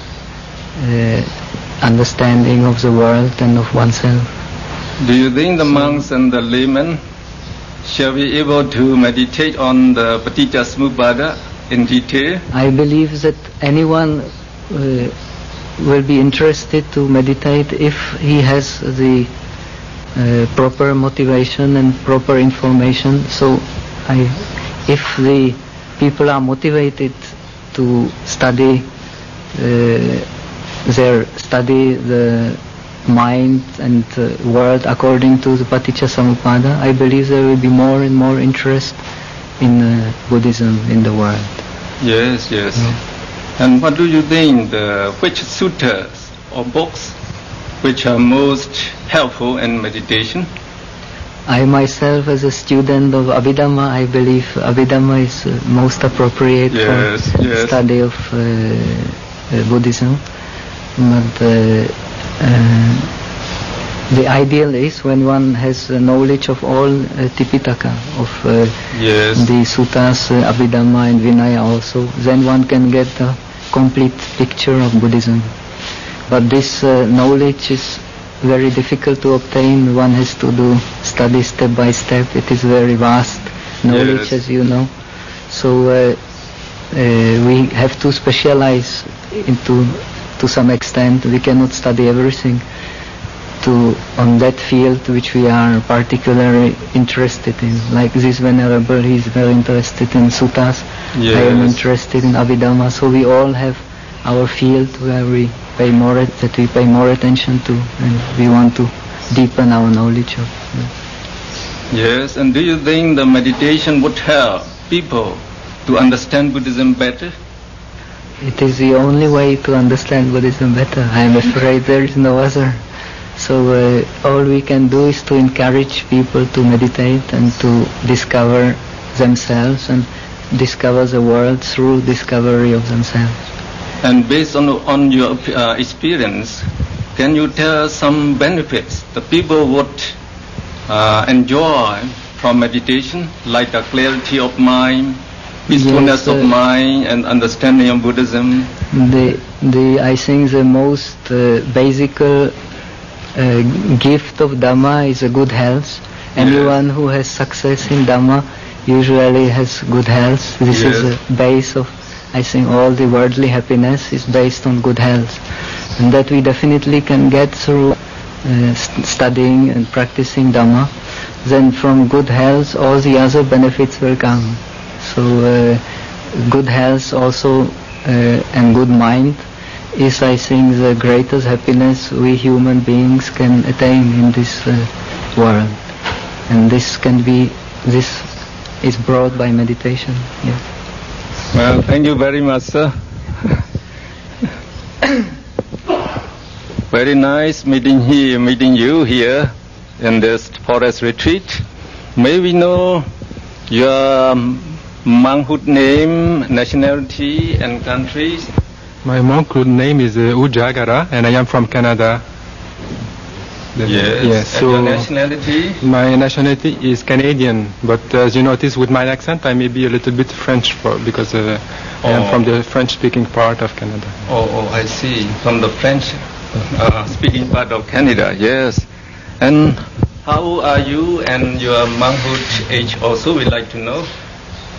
Speaker 9: understanding of the world and of oneself.
Speaker 8: Do you think the monks and the laymen shall be able to meditate on the Paticca Samuppada in detail?
Speaker 9: I believe that anyone will be interested to meditate if he has the proper motivation and proper information. So if the people are motivated to study the mind and world according to the Paticca, I believe there will be more and more interest in Buddhism in the world.
Speaker 8: Yes. And what do you think, which suttas or books which are most helpful in meditation?
Speaker 9: I myself, as a student of Abhidhamma, I believe Abhidhamma is most appropriate for study of Buddhism. But the ideal is when one has knowledge of all Tipitaka, of the suttas, Abhidhamma and Vinaya also, then one can get a complete picture of Buddhism. But this knowledge is very difficult to obtain. One has to study step by step. It is very vast knowledge, as you know. So we have to specialize to some extent. We cannot study everything on that field which we are particularly interested in. Like this Venerable, he is very interested in suttas. I am interested in Abhidhamma. So we all have our field where we pay more attention to, and we want to deepen our knowledge of.
Speaker 8: Yes, and do you think the meditation would help people to understand Buddhism better?
Speaker 9: It is the only way to understand Buddhism better. I am afraid there is no other. So all we can do is to encourage people to meditate and to discover themselves and discover the world through discovery of themselves.
Speaker 8: And based on your experience, can you tell some benefits the people would enjoy from meditation, like the clarity of mind, peacefulness of mind, and understanding of Buddhism?
Speaker 9: I think the most basic gift of Dhamma is a good health. Anyone who has success in Dhamma usually has good health. This is the base of, I think, all the worldly happiness is based on good health, and that we definitely can get through studying and practicing Dhamma. Then from good health all the other benefits will come. So good health also and good mind is, I think, the greatest happiness we human beings can attain in this world, and this is brought by meditation.
Speaker 8: Well, thank you very much, sir. Very nice meeting you here in this forest retreat. May we know your monkhood name, nationality, and countries?
Speaker 3: My monkhood name is Ujagara, and I am from Canada.
Speaker 8: Yes.
Speaker 3: So
Speaker 8: and your nationality?
Speaker 3: My nationality is Canadian, but as you notice with my accent, I may be a little bit French because I am from the French-speaking part of Canada.
Speaker 8: Oh, I see. From the French-speaking part of Canada, yes. And how are you and your monkhood age also, we'd like to know?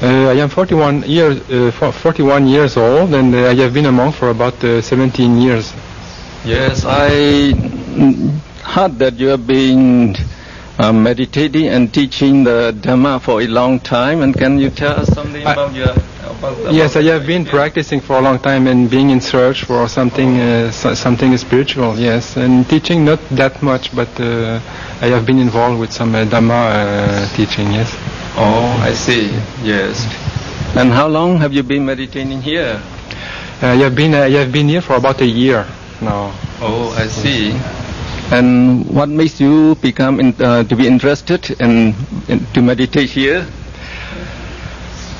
Speaker 3: I am 41 years old, and I have been a monk for about 17 years.
Speaker 8: Yes, I heard that you have been meditating and teaching the Dhamma for a long time, and can you tell us something about your...
Speaker 3: Yes, I have been practicing for a long time and being in search for something something spiritual, yes. And teaching not that much, but I have been involved with some Dhamma teaching, yes.
Speaker 8: Oh, I see, yes. And how long have you been meditating here?
Speaker 3: I have been here for about a year now.
Speaker 8: Oh, I see. And what makes you become to be interested in to meditate here?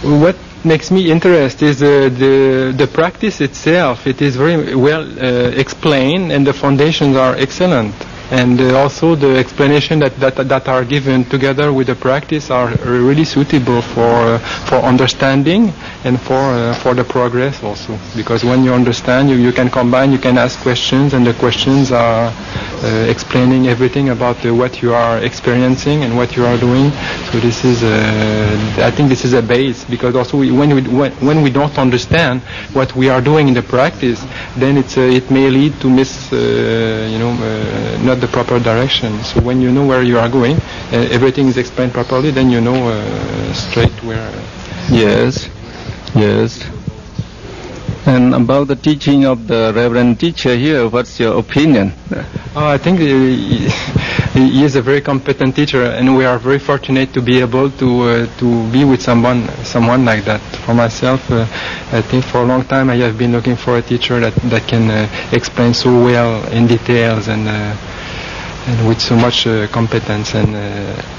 Speaker 3: What makes me interested is the practice itself. It is very well explained, and the foundations are excellent. And also the explanation that are given together with the practice are really suitable for understanding and for the progress also. Because when you understand, you can combine, you can ask questions, and the questions are explaining everything about what you are experiencing and what you are doing. So this is, I think this is a base, because also when we don't understand what we are doing in the practice, then it may lead to not the proper direction. So when you know where you are going, everything is explained properly, then you know straight where.
Speaker 8: Yes. And about the teaching of the Reverend teacher here, what's your opinion?
Speaker 3: I think he is a very competent teacher, and we are very fortunate to be able to be with someone like that. For myself, I think for a long time I have been looking for a teacher that can explain so well in details and with so much competence and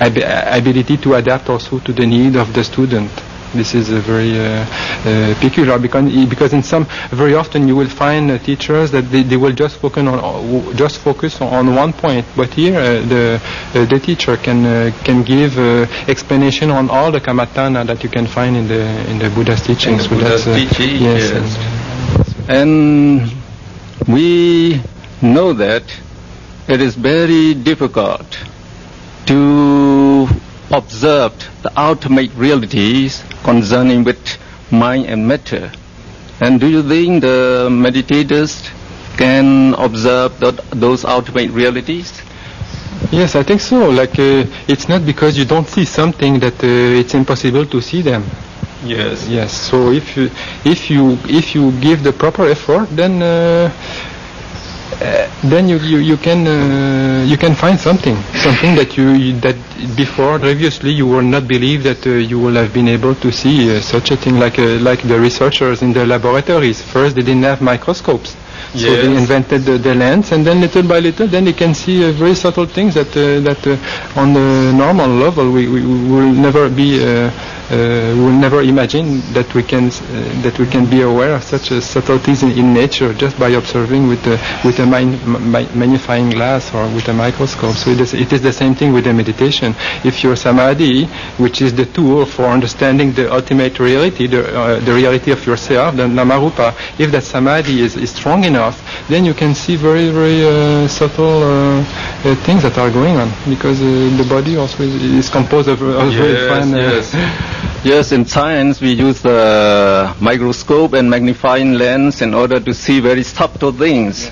Speaker 3: ability to adapt also to the need of the student. This is a very peculiar, because in some very often you will find teachers that they will just focus on one point, but here the teacher can give explanation on all the kamatana that you can find in the Buddha's teachings.
Speaker 8: Yes. And we know that it is very difficult to observe the ultimate realities concerning with mind and matter. And do you think the meditators can observe those ultimate realities?
Speaker 3: Yes, I think so. It's not because you don't see something that it's impossible to see them.
Speaker 8: Yes.
Speaker 3: So if you give the proper effort, then you can find something that before previously you will not believe that you will have been able to see such a thing, like the researchers in the laboratories. First they didn't have microscopes, so they invented the lens, and then little by little then they can see very subtle things that on the normal level we will never be will never imagine that we can be aware of such subtleties in nature just by observing with a magnifying glass or with a microscope. So it is the same thing with the meditation. If your samadhi, which is the tool for understanding the ultimate reality, the reality of yourself, the namarupa, if that samadhi is strong enough, then you can see very, very subtle things that are going on, because the body also is composed of very fine...
Speaker 8: Yes, in science we use the microscope and magnifying lens in order to see very subtle things.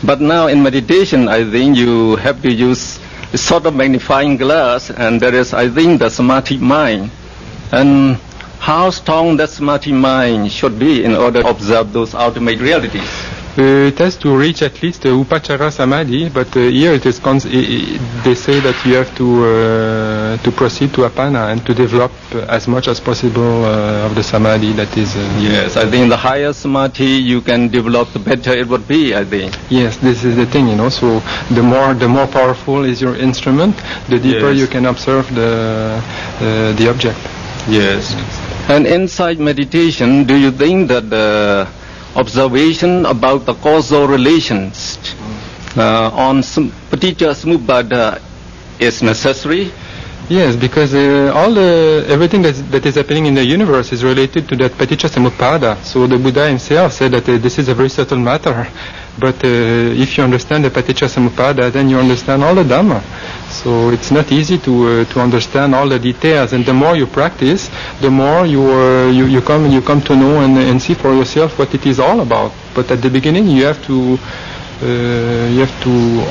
Speaker 8: But now in meditation, I think you have to use a sort of magnifying glass, and that is, I think, the samadhi mind. And how strong that samadhi mind should be in order to observe those ultimate realities?
Speaker 3: It has to reach at least Upachara Samadhi, but here it is they say that you have to proceed to Apana and to develop as much as possible of the Samadhi that is...
Speaker 8: Yes, I think the higher Samadhi you can develop, the better it would be, I think.
Speaker 3: Yes, this is the thing, so the more powerful is your instrument, the deeper you can observe the object.
Speaker 8: Yes. And inside meditation, do you think that the observation about the causal relations on Paticca Samuppada is necessary?
Speaker 3: Yes, because everything that is happening in the universe is related to that Paticca Samuppada. So the Buddha himself said that this is a very subtle matter. But if you understand the Paticca Samuppada, then you understand all the Dhamma. So it's not easy to understand all the details. And the more you practice, the more you come to know and see for yourself what it is all about. But at the beginning, you have to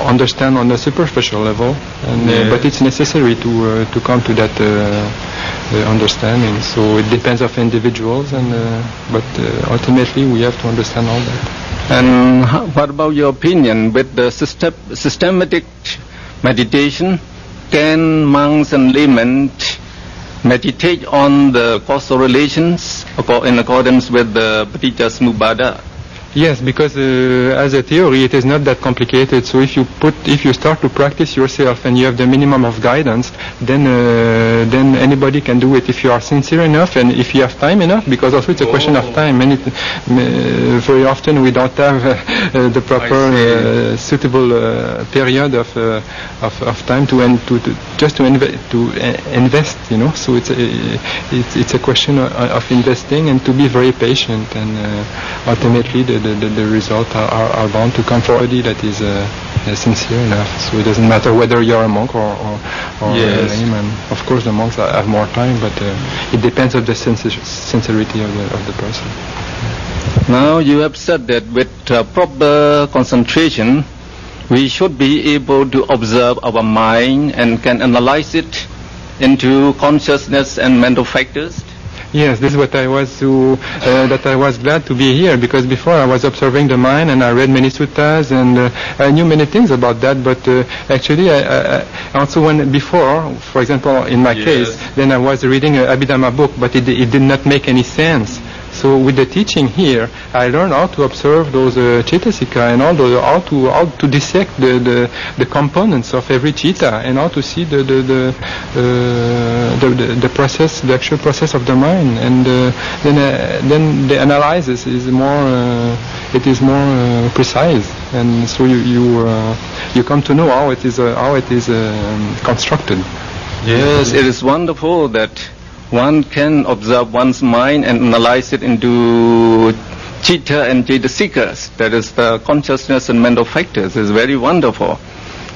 Speaker 3: understand on a superficial level, but it's necessary to come to that understanding. So it depends on individuals, but ultimately we have to understand all that.
Speaker 8: And what about your opinion with the systematic meditation? Can monks and laymen meditate on the causal relations in accordance with the Paticca Samuppada?
Speaker 3: Yes, because as a theory it is not that complicated. So if you start to practice yourself and you have the minimum of guidance, then anybody can do it if you are sincere enough and if you have time enough. Because also it's a question of time. Very often we don't have the proper suitable period of time to invest. So it's a question of investing and to be very patient, and ultimately the results are bound to come for somebody that is sincere enough. So it doesn't matter whether you're a monk or a layman. Of course the monks have more time, but it depends on the sincerity of the person.
Speaker 8: Now you have said that with proper concentration we should be able to observe our mind and can analyze it into consciousness and mental factors.
Speaker 3: Yes, this is what I was glad to be here, because before I was observing the mind and I read many suttas and I knew many things about that, but actually I also before, for example, in my case, then I was reading a Abhidhamma book, but it did not make any sense. So with the teaching here, I learned how to observe those Cetasika and how to dissect the components of every citta and how to see the process, the actual process of the mind. And then the analysis is more precise, and so you come to know how it is constructed.
Speaker 8: Yes, it is wonderful that one can observe one's mind and analyze it into citta and cetasikas. That is the consciousness and mental factors. It's very wonderful.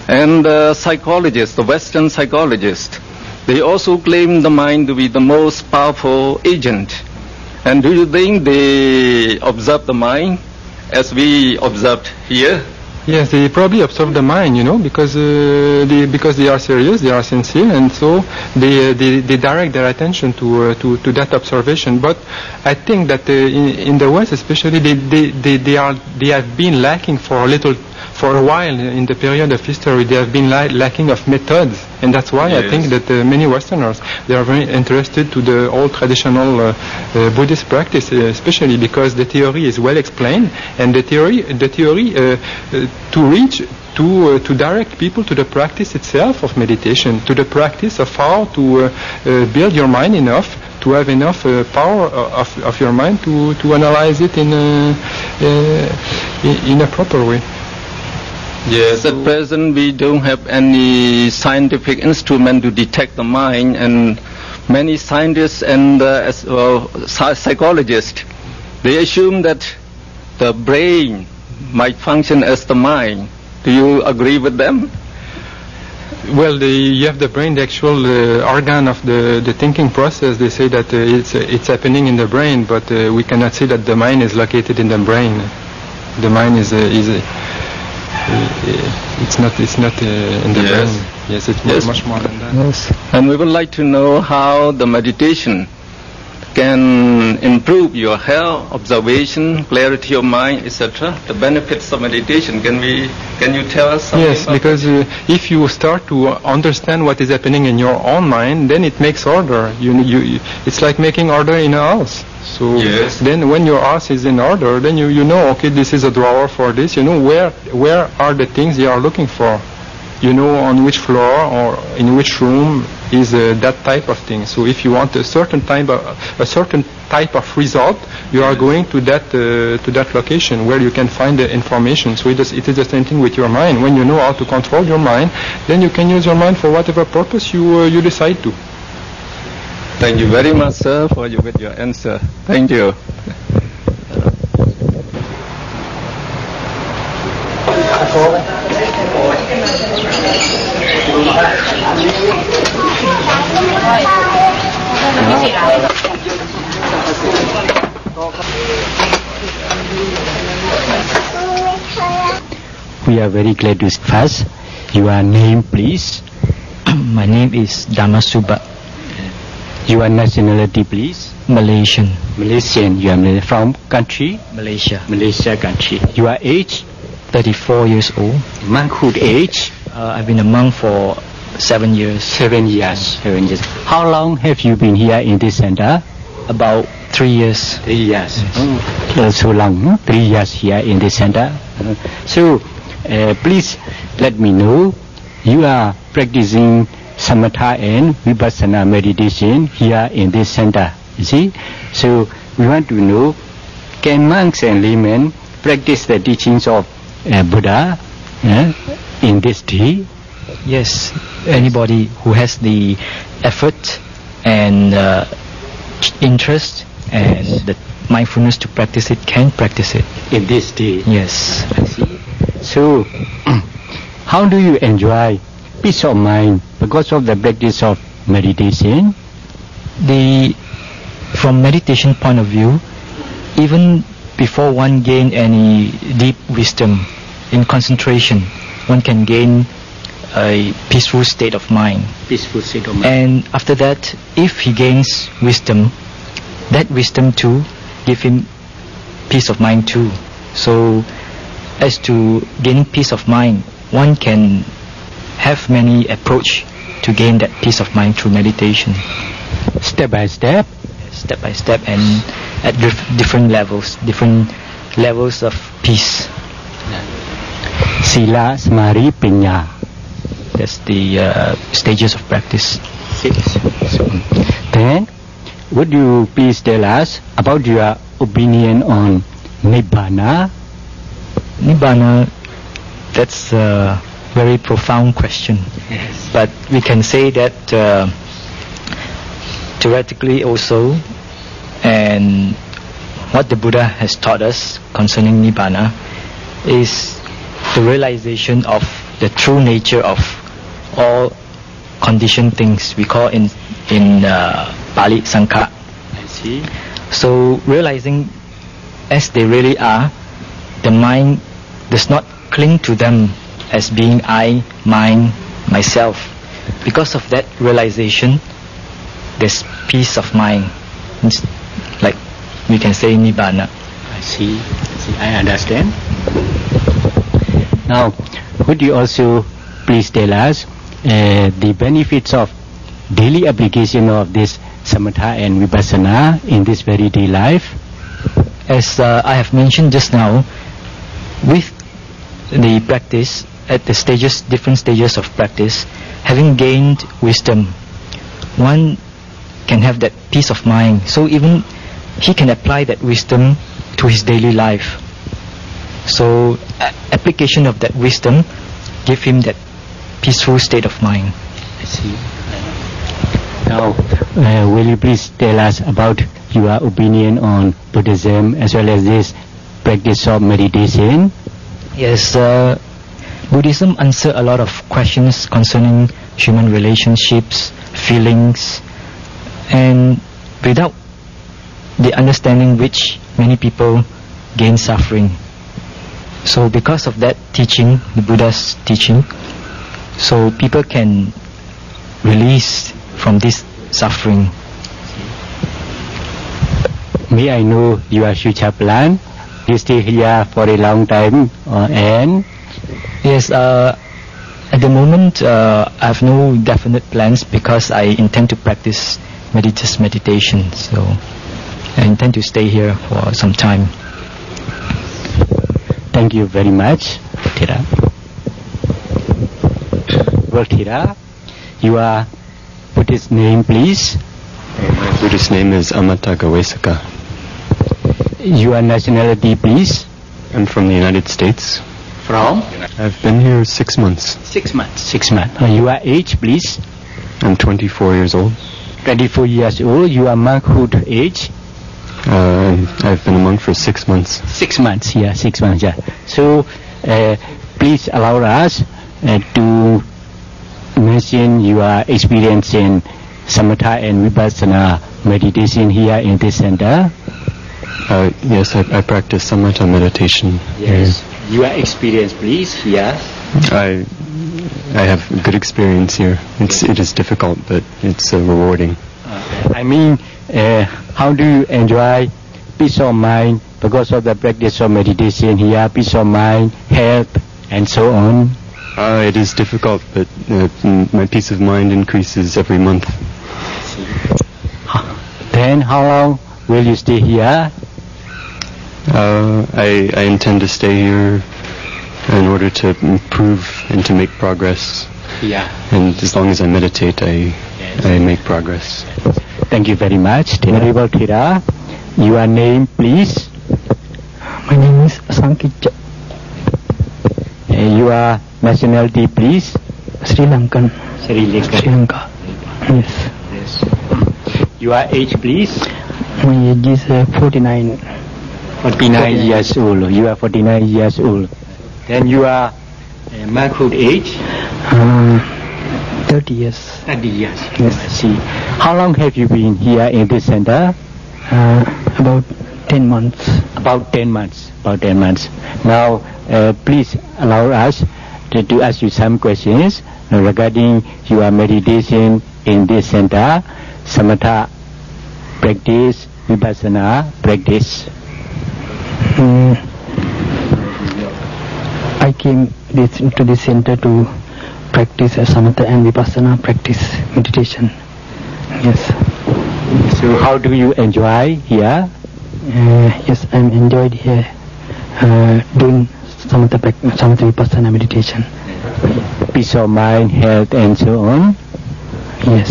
Speaker 8: And the psychologists, the Western psychologists, they also claim the mind to be the most powerful agent. And do you think they observe the mind as we observed here?
Speaker 3: Yes, they probably observe the mind, because they are serious, they are sincere, and so they direct their attention to that observation. But I think that in the West, especially, they have been lacking for a while in the period of history. They have been lacking of methods, and that's why I think that many Westerners, they are very interested to the old traditional Buddhist practice, especially because the theory is well explained, and the theory to direct people to the practice itself of meditation, to the practice of how to build your mind enough to have enough power of your mind to analyze it in a proper way.
Speaker 8: Yes, at present we don't have any scientific instrument to detect the mind, and many scientists and psychologists, they assume that the brain might function as the mind. Do you agree with them?
Speaker 3: Well, you have the brain, the actual organ of the thinking process. They say that it's happening in the brain, but we cannot say that the mind is located in the brain. The mind is it's not in the brain. Yes, it's much more than that.
Speaker 8: Yes. And we would like to know how the meditation can improve your health, observation, clarity of mind, etc. The benefits of meditation. Can you tell us something?
Speaker 3: Yes, because if you start to understand what is happening in your own mind, then it makes order. It's like making order in a house. So
Speaker 8: yes.
Speaker 3: Then when your house is in order, then you know, okay, this is a drawer for this. You know where are the things you are looking for. You know on which floor or in which room is that type of thing. So if you want a certain type of result, you are going to that location where you can find the information. So it is the same thing with your mind. When you know how to control your mind, then you can use your mind for whatever purpose you decide to.
Speaker 8: Thank you very much, sir, for your answer. Thank you.
Speaker 10: We are very glad to fast. Your name, please.
Speaker 11: My name is Damasuba.
Speaker 10: Your nationality, please.
Speaker 11: Malaysian.
Speaker 10: Malaysian. You are from country?
Speaker 11: Malaysia.
Speaker 10: Malaysia country. Your age?
Speaker 11: 34 years old.
Speaker 10: Monkhood age?
Speaker 11: I've been a monk for 7 years.
Speaker 10: 7 years. 7 years. How long have you been here in this center?
Speaker 11: About 3 years.
Speaker 10: 3 years. Yes. So long, 3 years here in this center. So, please let me know, you are practicing samatha and vipassana meditation here in this center. You see? So, we want to know, can monks and laymen practice the teachings of Buddha in this day?
Speaker 11: Yes, anybody who has the effort and interest and the mindfulness to practice it can practice it.
Speaker 10: In this day?
Speaker 11: Yes.
Speaker 10: I see. So, how do you enjoy peace of mind because of the practice of meditation?
Speaker 11: From meditation point of view, even before one gain any deep wisdom, in concentration, one can gain a peaceful state of mind.
Speaker 10: Peaceful state of mind.
Speaker 11: And after that, if he gains wisdom, that wisdom too give him peace of mind too. So, as to gaining peace of mind, one can have many approach to gain that peace of mind through meditation.
Speaker 10: Step by step?
Speaker 11: Step by step and at different levels of peace.
Speaker 10: Sila, Samadhi, Panya.
Speaker 11: That's the stages of practice.
Speaker 10: 6. Then, would you please tell us about your opinion on Nibbana?
Speaker 11: Nibbana, that's a very profound question.
Speaker 10: Yes.
Speaker 11: But we can say that theoretically also, and what the Buddha has taught us concerning Nibbana is the realization of the true nature of all conditioned things we call in Pali Sankhara.
Speaker 10: I see.
Speaker 11: So realizing as they really are, the mind does not cling to them as being I, mine, myself. Because of that realization, there's peace of mind. It's like we can say Nibbana.
Speaker 10: I see. I understand. Now, would you also please tell us the benefits of daily application of this samatha and vipassana in this very day life?
Speaker 11: As I have mentioned just now, with the practice at the different stages of practice, having gained wisdom, one can have that peace of mind. So even he can apply that wisdom to his daily life. So application of that wisdom give him that peaceful state of mind.
Speaker 10: I see. Now, will you please tell us about your opinion on Buddhism as well as this practice of meditation?
Speaker 11: Yes, Buddhism answers a lot of questions concerning human relationships, feelings, and without the understanding which many people gain suffering. So because of that teaching, the Buddha's teaching, so people can release from this suffering.
Speaker 10: may I know your future plan? You stay here for a long time and?
Speaker 11: Yes, at the moment I have no definite plans because I intend to practice religious meditation, so I intend to stay here for some time.
Speaker 10: Thank you very much, Thera. Well, Thera, your Buddhist name, please.
Speaker 12: My Buddhist name is Amata Gawesaka.
Speaker 10: Your nationality, please.
Speaker 12: I'm from the United States.
Speaker 10: From?
Speaker 12: I've been here 6 months.
Speaker 10: 6 months. 6 months. Your age, please.
Speaker 12: I'm 24 years old.
Speaker 10: 24 years old. Your monkhood age?
Speaker 12: I've been a monk for 6 months.
Speaker 10: 6 months, yeah, 6 months, yeah. So, please allow us to mention your experience in Samatha and Vipassana meditation here in this center.
Speaker 12: Yes, I practice Samatha meditation.
Speaker 10: Yes. Your experience, please. Yes.
Speaker 12: I have good experience here. It is difficult, but it's rewarding.
Speaker 10: I mean, how do you enjoy peace of mind because of the practice of meditation here? Peace of mind, health, and so on.
Speaker 12: It is difficult, but my peace of mind increases every month.
Speaker 10: Then, how long will you stay here?
Speaker 12: I intend to stay here in order to improve and to make progress.
Speaker 10: Yeah.
Speaker 12: And as long as I meditate, I make progress.
Speaker 10: Thank you very much. Venerable Thera, your name, please.
Speaker 13: My name is Sankitja.
Speaker 10: Your nationality, please.
Speaker 13: Sri Lankan.
Speaker 10: Sri Lanka.
Speaker 13: Sri Lanka. Yes.
Speaker 10: Your age, please.
Speaker 13: My age is 49.
Speaker 10: 49 years old. You are 49 years old. Then you are monkhood age?
Speaker 13: 30 years.
Speaker 10: 30 years.
Speaker 13: Yes.
Speaker 10: I see. How long have you been here in this center?
Speaker 13: About 10 months.
Speaker 10: About 10 months. About 10 months. Now, please allow us to ask you some questions regarding your meditation in this center, Samatha practice, Vipassana practice.
Speaker 13: I came to this center to practice Samatha and Vipassana practice meditation. Yes.
Speaker 10: So how do you enjoy here?
Speaker 13: Yes, I'm enjoyed here doing Samatha Vipassana meditation.
Speaker 10: Peace of mind, health, and so on.
Speaker 13: Yes.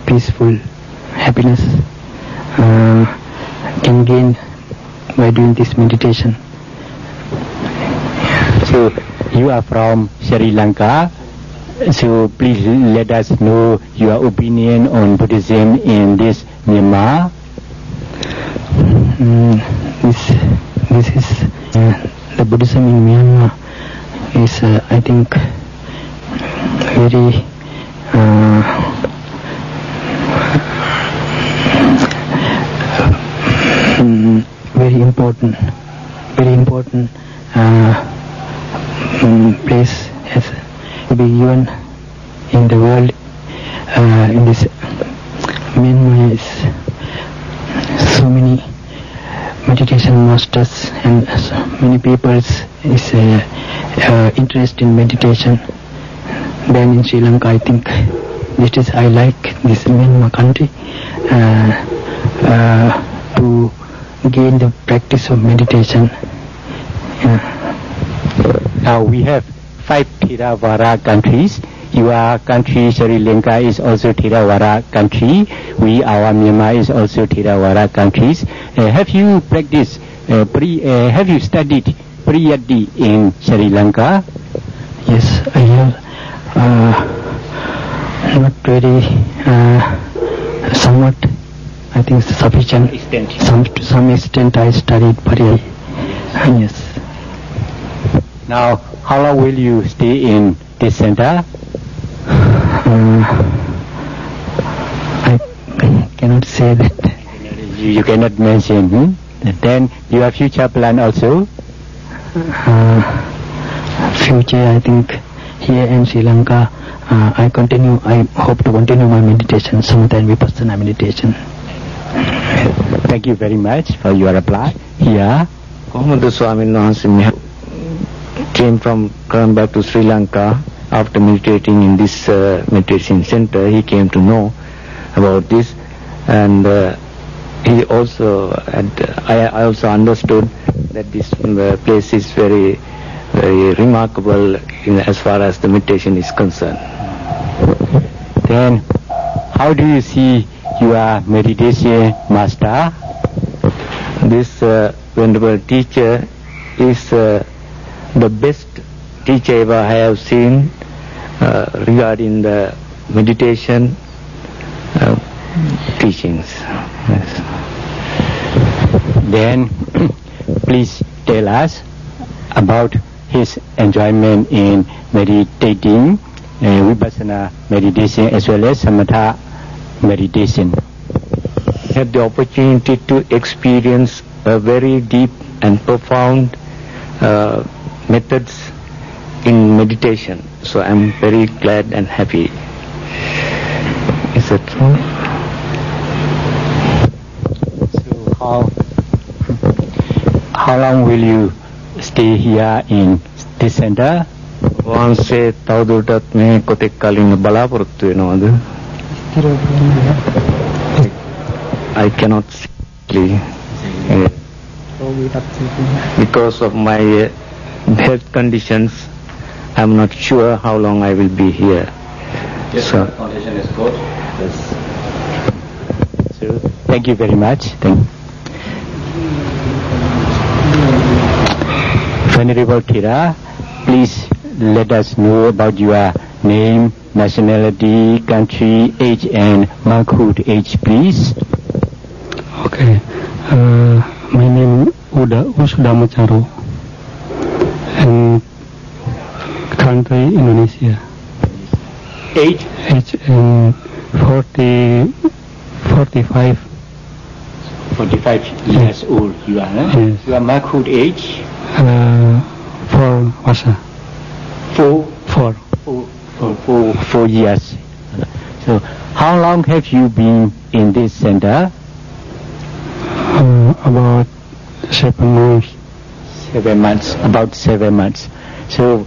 Speaker 13: Peaceful, happiness can gain by doing this meditation.
Speaker 10: So you are from Sri Lanka. So please let us know your opinion on Buddhism in this Myanmar.
Speaker 13: This is the Buddhism in Myanmar is I think very very important place has to be given in the world. In this Myanmar is so many meditation masters and so many people is interest in meditation than in Sri Lanka. I think this is I like this Myanmar country to gain the practice of meditation.
Speaker 10: Now we have 5 Theravada countries. Your country, Sri Lanka, is also Theravada country. Our Myanmar is also Theravada countries. Have you practiced, have you studied Priyati in Sri Lanka?
Speaker 13: Yes, I have. Not very, somewhat, I think sufficient. To some extent I studied Pariyatti. Yes.
Speaker 10: Now, how long will you stay in this center?
Speaker 13: I cannot say that.
Speaker 10: You cannot mention. Then your future plan also?
Speaker 13: Future, I think here in Sri Lanka, I hope to continue my meditation, Samatha and Vipassana meditation.
Speaker 10: Thank you very much for your reply. Yeah.
Speaker 14: Muhammad Swami came back to Sri Lanka after meditating in this meditation center. He came to know about this, and he also I also understood that this place is very, very remarkable as far as the meditation is concerned.
Speaker 10: Then, how do you see your meditation master?
Speaker 14: This venerable teacher is the best teacher ever I have seen regarding the meditation teachings. Yes.
Speaker 10: Then, please tell us about his enjoyment in meditating, vipassana meditation as well as samatha meditation.
Speaker 14: Had the opportunity to experience a very deep and profound methods in meditation. So I'm very glad and happy. Is that true?
Speaker 10: So how long will you stay here in this center?
Speaker 14: Once say tawdutat me kotek kalin balaporuttu venawadu. I cannot say because of my health conditions. I'm not sure how long I will be here.
Speaker 2: Yes,
Speaker 14: so
Speaker 2: condition is good. Yes.
Speaker 10: So thank you very much. Venerable Thera, please let us know about your name, nationality, country, age, and monkhood age, please.
Speaker 13: Okay. My name is Usudamacharo, and country Indonesia.
Speaker 10: Age?
Speaker 13: Age 45.
Speaker 10: 45 years old you are, huh?
Speaker 13: Yes.
Speaker 10: Your monkhood age?
Speaker 13: 4 Vasa.
Speaker 10: 4 years. So, how long have you been in this center?
Speaker 13: About 7 months.
Speaker 10: 7 months. About 7 months. So,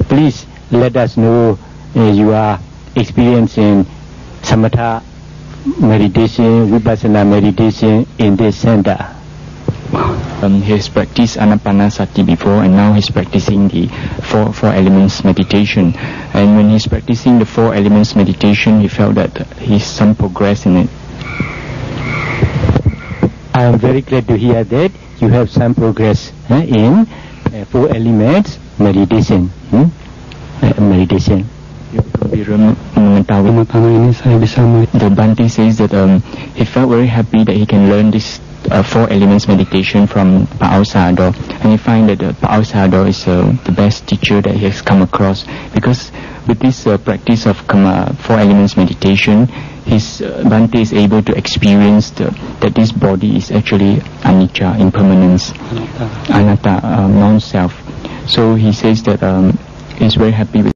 Speaker 10: please let us know your experience in samatha meditation, vipassana meditation in this center.
Speaker 11: He has practiced anapanasati before, and now he's practicing the four elements meditation. And when he's practicing the 4 elements meditation, he felt that he's some progress in it.
Speaker 10: I am very glad to hear that you have some progress in 4 elements meditation. Meditation.
Speaker 11: The Bhante says that he felt very happy that he can learn this 4 elements meditation from Pa-Auk Tawya, and he find that Pa-Auk Tawya is the best teacher that he has come across, because with this practice of 4 elements meditation, his Bhante is able to experience that this body is actually anicca, impermanence, anatta, non-self. So he says that he's very happy with